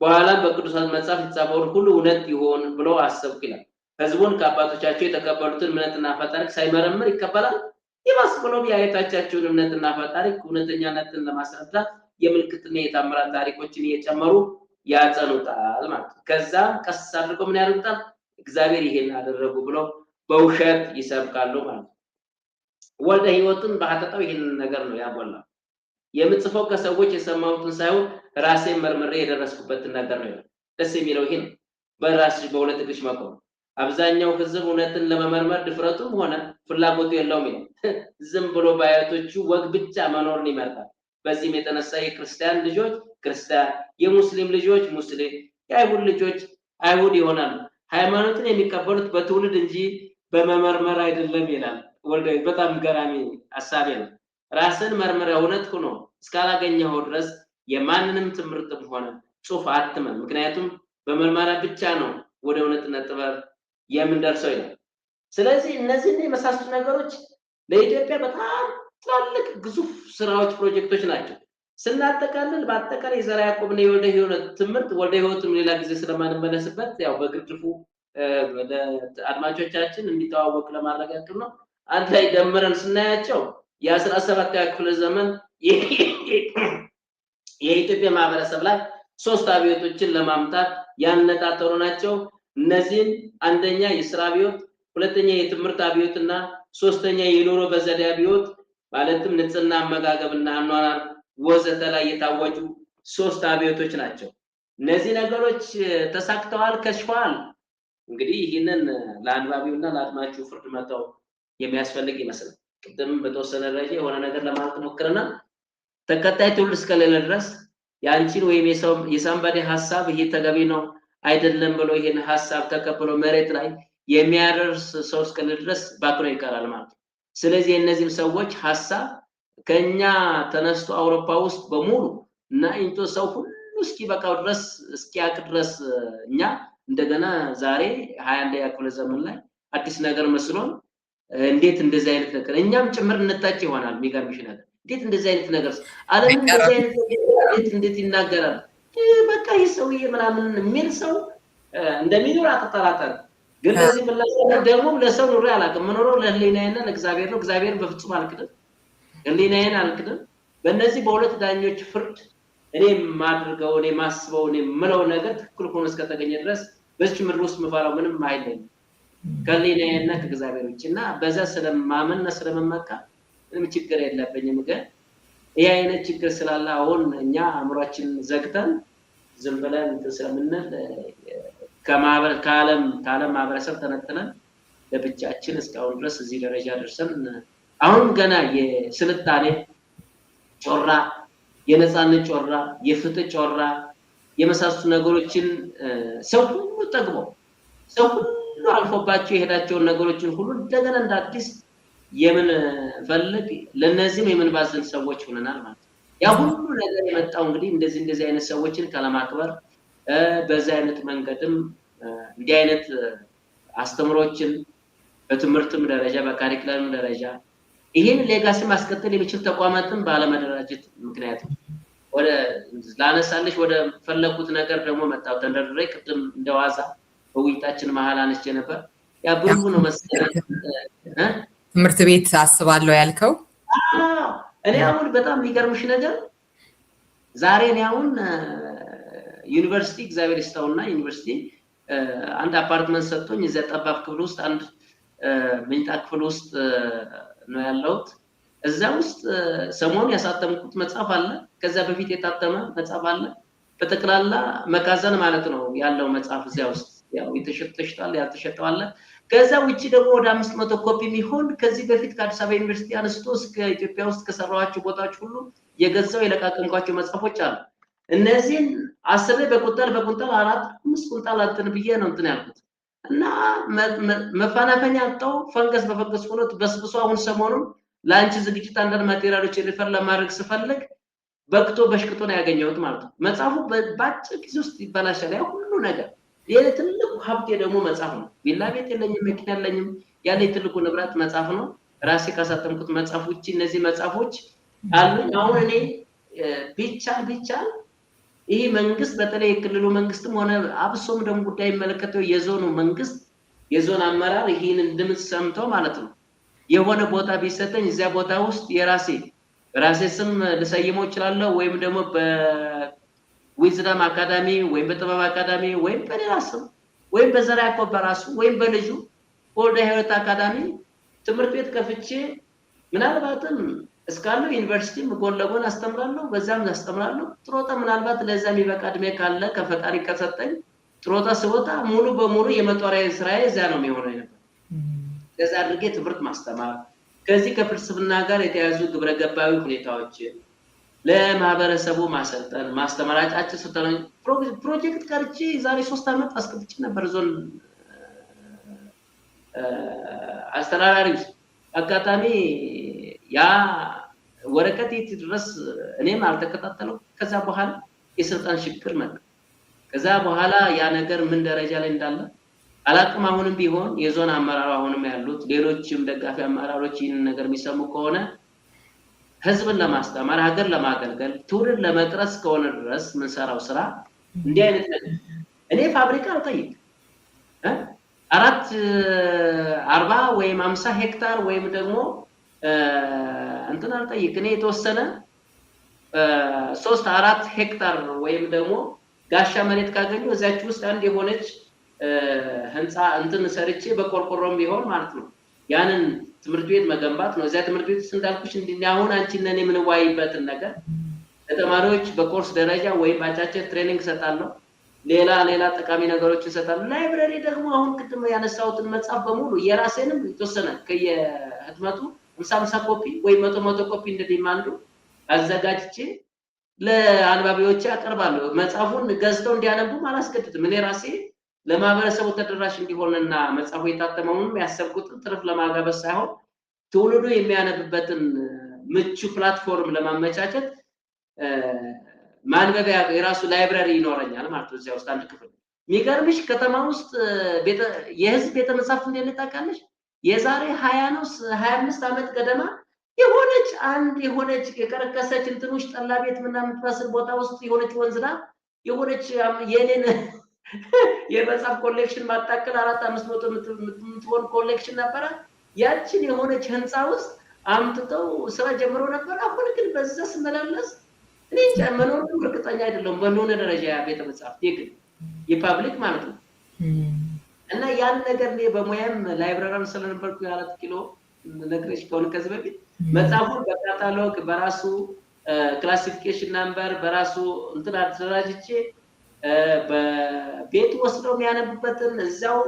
በኋላም በቅዱሳት መጽሐፍ የተጻፈውን ሁሉ እውነት ይሆን ብሎ አሰብኩ ይላል። ህዝቡን ከአባቶቻቸው የተቀበሉትን እምነትና ፈጣሪ ሳይመረምር ይቀበላል። ይባስ ብሎ የአያቶቻቸውን እምነትና ፈጣሪ እውነተኛነትን ለማስረዳት የምልክትና የታምራት ታሪኮችን እየጨመሩ ያጸኑታል ማለት ነው። ከዛ ቀስ አድርገው ምን ያደርጉታል? እግዚአብሔር ይሄን አደረጉ ብለው በውሸት ይሰብካሉ ማለት ነው። ወልደ ሕይወትን በሐተታው ይሄን ነገር ነው ያጎላው። የምጽፈው ከሰዎች የሰማሁትን ሳይሆን ራሴን መርምሬ የደረስኩበትን ነገር ነው። ደስ የሚለው ይሄ ነው። በራስሽ በሁለት እግርሽ መቆም። አብዛኛው ህዝብ እውነትን ለመመርመር ድፍረቱም ሆነ ፍላጎቱ የለውም ይላል። ዝም ብሎ በአያቶቹ ወግ ብቻ መኖርን ይመርጣል። በዚህም የተነሳ የክርስቲያን ልጆች ክርስቲያን፣ የሙስሊም ልጆች ሙስሊም፣ የአይሁድ ልጆች አይሁድ ይሆናሉ። ሃይማኖትን የሚቀበሉት በትውልድ እንጂ በመመርመር አይደለም ይላል ወልደ። በጣም ገራሚ ሐሳብ ነው። ራስን መርምረ እውነት ሆኖ እስካላገኘው ድረስ የማንንም ትምህርትም ሆነ ጽሑፍ አትመን፣ ምክንያቱም በመርመራ ብቻ ነው ወደ እውነትና ጥበብ የምንደርሰው ይላል። ስለዚህ እነዚህን የመሳሰሉ ነገሮች ለኢትዮጵያ በጣም ትላልቅ ግዙፍ ስራዎች ፕሮጀክቶች ናቸው። ስናጠቃልል በአጠቃላይ የዘርዓ ያዕቆብና የወልደ ሕይወት ትምህርት ወልደ ሕይወትም ሌላ ጊዜ ስለማንመለስበት ያው በግርድፉ አድማጮቻችን እንዲተዋወቅ ለማረጋገጥ ነው። አንድ ላይ ደምረን ስናያቸው የ17ኛው ክፍለ ዘመን የኢትዮጵያ ማህበረሰብ ላይ 3 አብዮቶችን ለማምጣት ያነጣጠሩ ናቸው። እነዚህም አንደኛ የሥራ አብዮት፣ ሁለተኛ የትምህርት አብዮትና ሶስተኛ የኑሮ በዘዴ አብዮት ማለትም ንጽህና፣ አመጋገብና አኗኗር ወዘተ ላይ የታወጁ 3 አብዮቶች ናቸው። እነዚህ ነገሮች ተሳክተዋል፣ ከሽፈዋል። እንግዲህ ይህንን ለአንባቢውና ለአድማጩ ፍርድ መተው የሚያስፈልግ ይመስላል። ቅድም በተወሰነ ደረጃ የሆነ ነገር ለማለት ሞክረና ተከታይ ትውልድ እስከሌለ ድረስ ያንቺን ወይም የሳምባዴ ሐሳብ ይሄ ተገቢ ነው አይደለም ብሎ ይሄን ሐሳብ ተቀብሎ መሬት ላይ የሚያደርስ ሰው እስከሌለ ድረስ ባክኖ ይቀራል ማለት ነው። ስለዚህ እነዚህም ሰዎች ሐሳብ ከኛ ተነስቶ አውሮፓ ውስጥ በሙሉ እና ኢንቶ ሰው ሁሉ እስኪበቃው ድረስ እስኪያቅ ድረስ እኛ እንደገና ዛሬ 21ኛ ክፍለ ዘመን ላይ አዲስ ነገር መስሎን እንዴት እንደዚህ አይነት ነገር እኛም ጭምር እንታጭ ይሆናል። የሚገርምሽ ነገር እንዴት እንደዚህ አይነት ነገር ዓለም እንደዚህ አይነት እንዴት ይናገራል? በቃ ይሄ ሰውዬ ምናምን የሚል ሰው እንደሚኖር አትጠራጠር። ግን ለዚህ ምላሽ ደግሞ ለሰው ኑሮ አላውቅም። የምኖረው ለህሊናዬና ለእግዚአብሔር ነው። እግዚአብሔር በፍጹም አልክድም፣ ህሊናዬን አልክድም። በእነዚህ በሁለት ዳኞች ፍርድ እኔ ማድርገው እኔ ማስበው እኔ ምለው ነገር ትክክል ሆኖ እስከተገኘ ድረስ በዚህ ምድር ውስጥ ምፈራው ምንም አይለኝም። ከሊኔና ከእግዚአብሔር ውጭና በዛ ስለማመንና ስለመመካ ምንም ችግር የለብኝም። ግን ይሄ አይነት ችግር ስላለ አሁን እኛ አእምሯችን ዘግተን ዝም ብለን ስለምንል ከዓለም ማህበረሰብ ተነጥለን ለብቻችን እስካሁን ድረስ እዚህ ደረጃ ደርሰን አሁን ገና የስልጣኔ ጮራ፣ የነፃነት ጮራ፣ የፍትህ ጮራ የመሳሰሉ ነገሮችን ሰው ሁሉ ጠግቦ ሰው ሁሉ አልፎባቸው የሄዳቸውን ነገሮችን ሁሉ እንደገና እንዳዲስ የምን ፈልግ ለነዚህም የምንባዝን ሰዎች ሆነናል ማለት ነው። ያ ሁሉ ነገር የመጣው እንግዲህ እንደዚህ አይነት ሰዎችን ካለማክበር በዚህ አይነት መንገድም እንዲህ አይነት አስተምሮችን በትምህርትም ደረጃ በካሪኩለም ደረጃ ይሄን ሌጋሲ ማስቀጠል የሚችል ተቋማትን ባለመደራጀት ምክንያት ወደ ላነሳለሽ ወደ ፈለኩት ነገር ደግሞ መጣው ተንደርድሬ ቅድም እንደዋዛ በውይይታችን መሃል አንስቼ ነበር። ያ ብዙ ነው መሰለኝ ትምህርት ቤት አስባለሁ ያልከው። እኔ አሁን በጣም የሚገርምሽ ነገር ዛሬ እኔ አሁን ዩኒቨርሲቲ እግዚአብሔር ይስጠውና ዩኒቨርሲቲ አንድ አፓርትመንት ሰጥቶኝ እዛ ጠባብ ክፍል ውስጥ አንድ መኝታ ክፍል ውስጥ ነው ያለሁት። እዛ ውስጥ ሰሞኑን ያሳተምኩት መጽሐፍ አለ፣ ከዛ በፊት የታተመ መጽሐፍ አለ። በጠቅላላ መጋዘን ማለት ነው ያለው መጽሐፍ እዚያ ውስጥ ያው የተሸጠሽታል ያልተሸጠው አለ። ከዛ ውጪ ደግሞ ወደ 500 ኮፒ የሚሆን ከዚህ በፊት ከአዲስ አበባ ዩኒቨርሲቲ አንስቶ እስከ ኢትዮጵያ ውስጥ ከሰራኋቸው ቦታዎች ሁሉ የገዛው የለቃቀምኳቸው መጽሐፎች አሉ። እነዚህን አስሬ በቁንጣል 4-5 ቁንጣል እንትን ብዬ ነው እንትን ያልኩት እና መፈናፈኛ አጣው ፈንገስ በፈንገስ ሆኖ በስብሶ አሁን ሰሞኑን ላንቺ ዝግጅት አንዳንድ ማቴሪያሎች ሪፈር ለማድረግ ስፈልግ በቅቶ በሽቅቶ ነው ያገኘሁት ማለት ነው። መጽሐፉ በአጭር ጊዜ ውስጥ ይበላሻል ያ ሁሉ ነገር። ይሄ ትልቁ ሀብቴ ደግሞ መጽሐፍ ነው። ቪላ ቤት የለኝም፣ መኪና የለኝም። ያለኝ ትልቁ ንብረት መጽሐፍ ነው። ራሴ ካሳተምኩት መጽሐፍ ውጪ እነዚህ መጽሐፎች አሉኝ። አሁን እኔ ቢቻል ይሄ መንግስት በተለይ የክልሉ መንግስትም ሆነ አብሶም ደግሞ ጉዳይ የሚመለከተው የዞኑ መንግስት የዞን አመራር ይሄን ድምጽ ሰምተው ማለት ነው የሆነ ቦታ ቢሰጠኝ እዚያ ቦታ ውስጥ ራሴ ስም ልሰይመው እችላለሁ ወይም ደግሞ በዊዝደም አካዳሚ ወይም በጥበብ አካዳሚ ወይም በሌላ ስም ወይም በዘራ ያዕቆብ በራሱ ወይም በልጁ ወልደ ሕይወት አካዳሚ ትምህርት ቤት ከፍቼ ምናልባትም እስካለው ዩኒቨርሲቲ ጎን ለጎን አስተምራለሁ፣ በዛም አስተምራለሁ። ጥሮታ ምናልባት ለዛ የሚበቃ እድሜ ካለ ከፈጣሪ ከሰጠኝ ጥሮታ ስወጣ ሙሉ በሙሉ የመጦሪያ ስራዬ እዛ ነው የሚሆነው ነበር። ከዛ አድርጌ ትምህርት ማስተማር ከዚህ ከፍልስፍና ጋር የተያዙ ግብረ ገባዊ ሁኔታዎችን ለማህበረሰቡ ማሰልጠን ማስተማራጫችን ስልጠና ፕሮጀክት ቀርጬ ዛሬ 3 ዓመት አስቀጥቼ ነበር ዞን አስተዳዳሪ አጋጣሚ ያ ወረቀት ድረስ እኔም አልተከታተለው። ከዛ በኋላ የስልጣን ሽግግር መጣ። ከዛ በኋላ ያ ነገር ምን ደረጃ ላይ እንዳለ አላቅም። አሁንም ቢሆን የዞን አመራሩ አሁንም ያሉት ሌሎችም ደጋፊ አመራሮች ይህን ነገር የሚሰሙ ከሆነ ህዝብን ለማስተማር ሀገር ለማገልገል ትውልድ ለመቅረጽ ከሆነ ድረስ ምንሰራው ስራ እንዲህ አይነት ነገር እኔ ፋብሪካ አልጠይቅ 40 ወይም 50 ሄክታር ወይም ደግሞ እንትን አልጠይቅ። እኔ የተወሰነ 3-4 ሄክታር ወይም ደግሞ ጋሻ መሬት ካገኙ እዛች ውስጥ አንድ የሆነች ህንፃ እንትን ሰርቼ በቆርቆሮም ቢሆን ማለት ነው ያንን ትምህርት ቤት መገንባት ነው። እዚያ ትምህርት ቤት እንዳልኩሽ አሁን አንቺና እኔ የምንወያይበትን ነገር ለተማሪዎች በኮርስ ደረጃ ወይም ባጫጭር ትሬኒንግ እሰጣለሁ። ሌላ ጠቃሚ ነገሮች እሰጣለሁ። ላይብረሪ ደግሞ አሁን ቅድም ያነሳሁትን መጽሐፍ በሙሉ የራሴንም የተወሰነ ከየህትመቱ 50 ኮፒ ወይ 100 ኮፒ እንደዲማንዱ አዘጋጅቼ ለአንባቢዎች አቀርባለሁ። መጽሐፉን ገዝተው እንዲያነቡ አላስገድድም። እኔ ራሴ ለማህበረሰቡ ተደራሽ እንዲሆንና መጽሐፉ የታተመውንም ያሰብኩትን ትርፍ ለማጋበስ ሳይሆን ትውልዱ የሚያነብበትን ምቹ ፕላትፎርም ለማመቻቸት ማንበቢያ የራሱ ላይብረሪ ይኖረኛል ማለት ነው። እዚያ ውስጥ አንድ ክፍል የሚገርምሽ ከተማ ውስጥ የህዝብ ቤተ መጻሕፍት እንደሌለ ታውቃለሽ? የዛሬ 25 ዓመት ገደማ የሆነች የቀረቀሰች እንትኖች ጠላ ቤት ምናምን የምትመስል ቦታ ውስጥ የሆነች ወንዝና የሆነች የኔን የመጽሐፍ ኮሌክሽን ማጣቀል 400-500 የምትሆን ኮሌክሽን ነበረ። ያችን የሆነች ህንፃ ውስጥ አምጥተው ስራ ጀምሮ ነበር። አሁን ግን በዛ ስመላለስ እኔ ጨመነው እርግጠኛ አይደለም በእንደሆነ ደረጃ ቤተ መጻሕፍት ግን የፓብሊክ ማለት ነው። እና ያን ነገር እኔ በሙያም ላይብራሪያን ስለነበርኩ የ4 ኪሎ ነግሬሽ ከሆነ ከዚህ በፊት መጽሐፉን በካታሎግ በራሱ ክላሲፊኬሽን ናምበር በራሱ እንትን አደራጅቼ በቤት ወስደው የሚያነቡበትን እዛው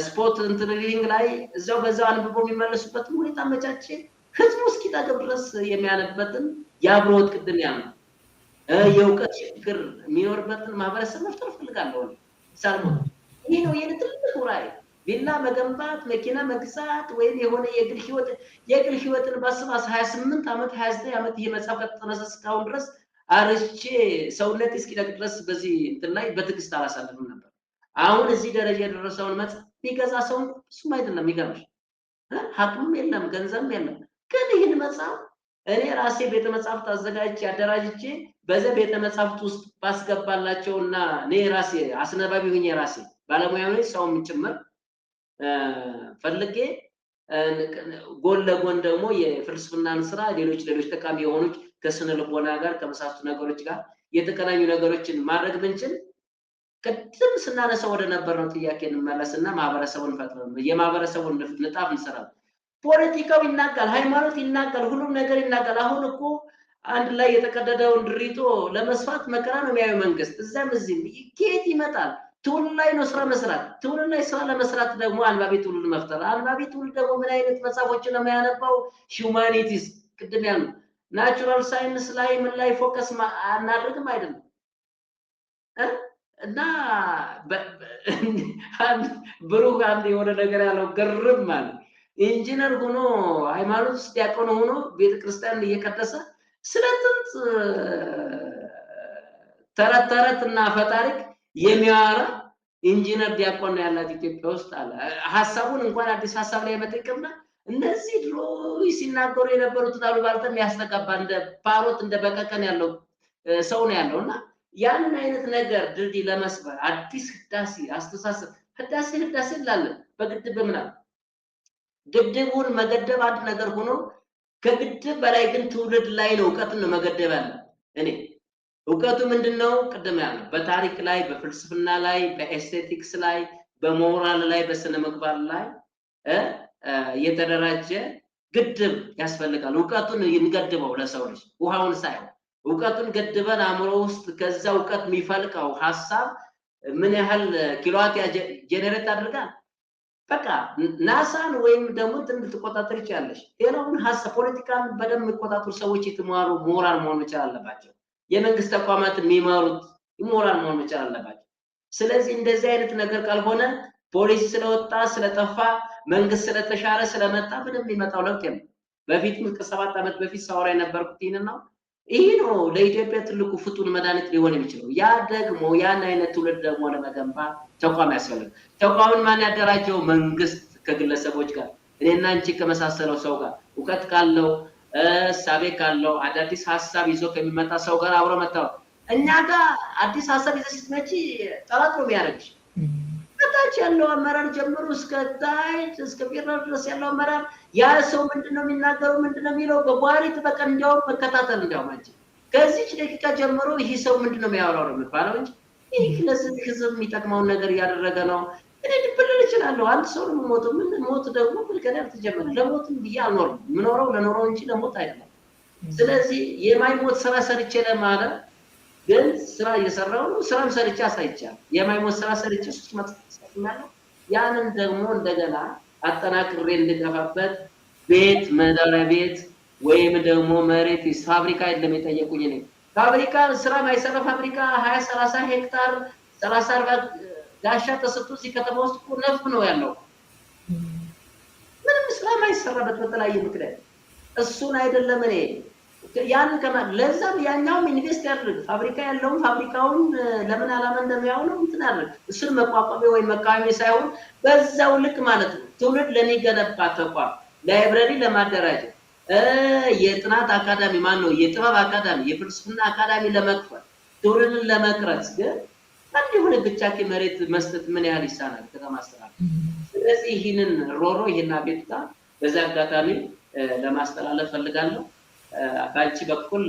ስፖርት እንትን ሪዲንግ ላይ እዛው በዛው አንብበው የሚመለሱበትን ሁኔታ መቻቼ ህዝቡ እስኪጠግብ ድረስ የሚያነብበትን የአብሮት ቅድም ያለው የእውቀት ችግር የሚኖርበትን ማህበረሰብ መፍጠር ፈልጋለሁ። ሳልሞት ይሄ ነው የኔ ትልቁ ራዕይ። ቪላ መገንባት፣ መኪና መግዛት ወይም የሆነ የግል ህይወትን ባስብ 28 ዓመት 29 ዓመት ይሄ መጽሐፍ ከተነሳ እስካሁን ድረስ አርቼ ሰውነት እስኪደግ ድረስ በዚህ እንትን ላይ በትዕግስት አላሳልፍም ነበር። አሁን እዚህ ደረጃ የደረሰውን መጽሐፍ ቢገዛ ሰው እሱም አይደለም የሚገርምሽ አቅምም የለም ገንዘብም የለም። ግን ይህን መጽሐፍ እኔ ራሴ ቤተ መጽሐፍት አዘጋጅቼ አደራጅቼ በዛ ቤተ መጽሐፍት ውስጥ ባስገባላቸውና እኔ ራሴ አስነባቢ ሆኜ ራሴ ባለሙያ ነኝ ሰውም ጭምር ፈልጌ ጎን ለጎን ደግሞ የፍልስፍናን ስራ ሌሎች ጠቃሚ የሆኑት ከስነ ልቦና ጋር ከመሳሰሉ ነገሮች ጋር የተቀናኙ ነገሮችን ማድረግ ብንችል ቅድም ስናነሳው ወደ ነበረው ጥያቄ እንመለስና ማህበረሰቡን ፈጥረን የማህበረሰቡን ንጣፍ እንሰራለን። ፖለቲካው ይናጋል፣ ሃይማኖት ይናጋል፣ ሁሉም ነገር ይናጋል። አሁን እኮ አንድ ላይ የተቀደደውን ድሪቶ ለመስፋት መከራ ነው የሚያዩ መንግስት። እዛም እዚህም ከየት ይመጣል? ትውልድ ላይ ነው ስራ መስራት። ትውልድ ላይ ስራ ለመስራት ደግሞ አንባቢ ትውልድ መፍጠር። አንባቢ ትውልድ ደግሞ ምን አይነት መጽሐፎችን ነው የሚያነባው? ሂዩማኒቲስ ቅድም ያልነው ናቹራል ሳይንስ ላይ ምን ላይ ፎከስ አናድርግም አይደለም እና ብሩክ አንድ የሆነ ነገር ያለው ግርም ማለት ኢንጂነር ሆኖ ሃይማኖት ውስጥ ዲያቆን ሆኖ ቤተክርስቲያን እየቀደሰ ስለጥንት ተረት እና ፈታሪክ የሚያወራ ኢንጂነር ዲያቆን ነው ያላት ኢትዮጵያ ውስጥ አለ። ሐሳቡን እንኳን አዲስ ሐሳብ ላይ መጠቀምና እነዚህ ድሮ ሲናገሩ የነበሩት አሉባልታ ያስተጋባ እንደ ፓሮት እንደ በቀቀን ያለው ሰው ነው ያለውና ያን አይነት ነገር ድልድይ ለመስበር አዲስ ህዳሴ አስተሳሰብ ህዳሴ ይላል በግድብ ምናምን ግድቡን መገደብ አንድ ነገር ሆኖ ከግድብ በላይ ግን ትውልድ ላይ ነው እውቀትን መገደብ ያለ። እኔ እውቀቱ ምንድነው? ቅድም ያለው በታሪክ ላይ በፍልስፍና ላይ በኤስቴቲክስ ላይ በሞራል ላይ በስነ ምግባር ላይ የተደራጀ ግድብ ያስፈልጋል። እውቀቱን እንገድበው ለሰው ልጅ ውሃውን ሳይሆን እውቀቱን ገድበን አእምሮ ውስጥ ከዛ እውቀት የሚፈልቀው ሐሳብ ምን ያህል ኪሎዋት ጄኔሬት አድርጋል። በቃ ናሳን ወይም ደግሞ ልትቆጣጠር ይችላልሽ። ሌላውን ሐሳብ ፖለቲካን በደንብ የሚቆጣጠሩ ሰዎች የተማሩ ሞራል መሆን መቻል አለባቸው። የመንግስት ተቋማትን የሚመሩት ሞራል መሆን መቻል አለባቸው። ስለዚህ እንደዚህ አይነት ነገር ካልሆነ ፖሊሲ ስለወጣ ስለጠፋ መንግስት ስለተሻረ ስለመጣ ምንም የሚመጣው ለውጥ የለም። በፊት ከ7 ዓመት በፊት ሳወራ የነበርኩት ይሄን ነው። ይሄ ነው ለኢትዮጵያ ትልቁ ፍቱን መድኃኒት ሊሆን የሚችለው። ያ ደግሞ ያን አይነት ትውልድ ደግሞ ለመገንባት ተቋም ያስፈልጋል። ተቋምን ማን ያደራጀው? መንግስት ከግለሰቦች ጋር እኔና አንቺ ከመሳሰለው ሰው ጋር እውቀት ካለው ሳቤ ካለው አዳዲስ ሐሳብ ይዞ ከሚመጣ ሰው ጋር አብሮ መጣው። እኛ ጋር አዲስ ሐሳብ ይዘሽ ስትመጪ ጠላት ነው የሚያደርግሽ። ከታች ያለው አመራር ጀምሮ እስከ ታች እስከ ፌደራል ድረስ ያለው አመራር ያ ሰው ምንድነው የሚናገረው ምንድነው የሚለው በጓሪት በቃ እንዲያው መከታተል እንዲያው ማለት ከዚህች ደቂቃ ጀምሮ ይሄ ሰው ምንድነው የሚያወራው ነው የሚባለው እንጂ ይሄ ለዚህ ህዝብ የሚጠቅመውን ነገር እያደረገ ነው። እኔ ልብልል እችላለሁ። አንድ ሰው ነው ሞቱ ምን ሞት ደግሞ ከኔ አልተጀመረ ለሞትም ብዬ አልኖርም። ምኖረው ለኖረው እንጂ ለሞት አይደለም። ስለዚህ የማይሞት ስራ ሰርቼ ለማለት ግን ስራ እየሰራው ነው። ስራም ሰርቼ አሳይቻለሁ። የማይሞት ስራ ሰርቼ ሱስ ማጥፋት ያንን ደግሞ እንደገና አጠናክሬ እንድገፋበት ቤት መኖሪያ ቤት ወይም ደግሞ መሬት ፋብሪካ የለም የጠየቁኝ ነው። ፋብሪካ ስራ ማይሰራ ፋብሪካ 20 30 ሄክታር 30 40 ጋሻ ተሰጥቶ እዚህ ከተማ ውስጥ እኮ ነፍ ነው ያለው። ምንም ስራ ማይሰራበት በተለያየ ምክንያት እሱን አይደለም እኔ ያን ለዛም ያኛው ኢንቨስት ያድርግ ፋብሪካ ያለውን ፋብሪካውን ለምን አላማ እንደሚያውለው እንትን ያድርግ። እሱን መቋቋሚያ ወይ መቃወሚያ ሳይሆን በዛው ልክ ማለት ነው። ትውልድ ለኔ ገነባ ተቋም ላይብረሪ ለማደራጀት የጥናት አካዳሚ ማን ነው የጥበብ አካዳሚ የፍልስፍና አካዳሚ ለመክፈት ትውልድን ለመቅረጽ ግን አንድ የሆነ ብቻቂ መሬት መስጠት ምን ያህል ይሳናል ከተማ አስተዳደር። ስለዚህ ይህንን ሮሮ ይሄን አቤቱታ በዛ አጋጣሚ ለማስተላለፍ ፈልጋለሁ። በአንቺ በኩል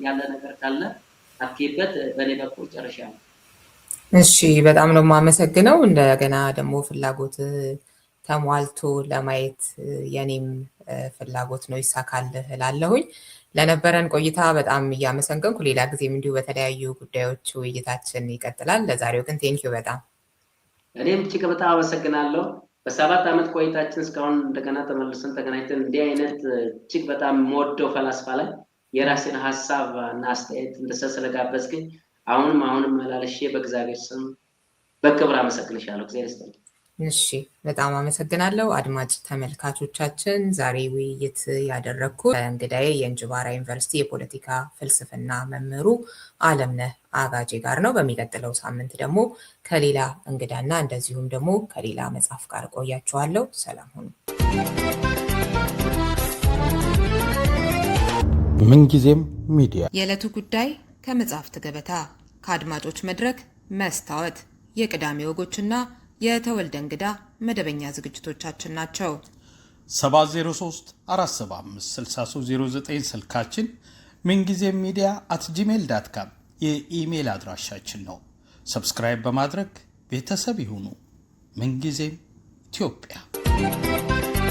ያለ ነገር ካለ አትኬበት። በኔ በኩል ጨርሻለሁ። እሺ በጣም ነው የማመሰግነው። እንደገና ደግሞ ፍላጎት ተሟልቶ ለማየት የኔም ፍላጎት ነው። ይሳካልህ እላለሁኝ። ለነበረን ቆይታ በጣም እያመሰገንኩ ሌላ ጊዜም እንዲሁ በተለያዩ ጉዳዮች ውይይታችን ይቀጥላል። ለዛሬው ግን ቴንኪው በጣም እኔም እጅግ በጣም አመሰግናለሁ። በ7 ዓመት ቆይታችን እስካሁን እንደገና ተመልሰን ተገናኝተን እንዲህ አይነት እጅግ በጣም የምወደው ፈላስፋ ላይ የራሴን ሀሳብ እና አስተያየት እንድሰጥ ስለጋበዝክኝ አሁንም መላልሼ በእግዚአብሔር ስም በክብር አመሰግንሻለሁ። እግዚአብሔር ይስጥልኝ። እሺ በጣም አመሰግናለሁ። አድማጭ ተመልካቾቻችን ዛሬ ውይይት ያደረግኩት እንግዳዬ የእንጅባራ ዩኒቨርሲቲ የፖለቲካ ፍልስፍና መምህሩ አለምነህ አጋጄ ጋር ነው። በሚቀጥለው ሳምንት ደግሞ ከሌላ እንግዳና እንደዚሁም ደግሞ ከሌላ መጽሐፍ ጋር ቆያችኋለሁ። ሰላም ሁኑ። ምንጊዜም ሚዲያ የዕለቱ ጉዳይ ከመጽሐፍት ገበታ ከአድማጮች መድረክ መስታወት የቅዳሜ ወጎችና የተወልደ እንግዳ መደበኛ ዝግጅቶቻችን ናቸው። 703 475 6309 ስልካችን፣ ምንጊዜም ሚዲያ @gmail.com የኢሜል አድራሻችን ነው። ሰብስክራይብ በማድረግ ቤተሰብ ይሁኑ። ምንጊዜም ኢትዮጵያ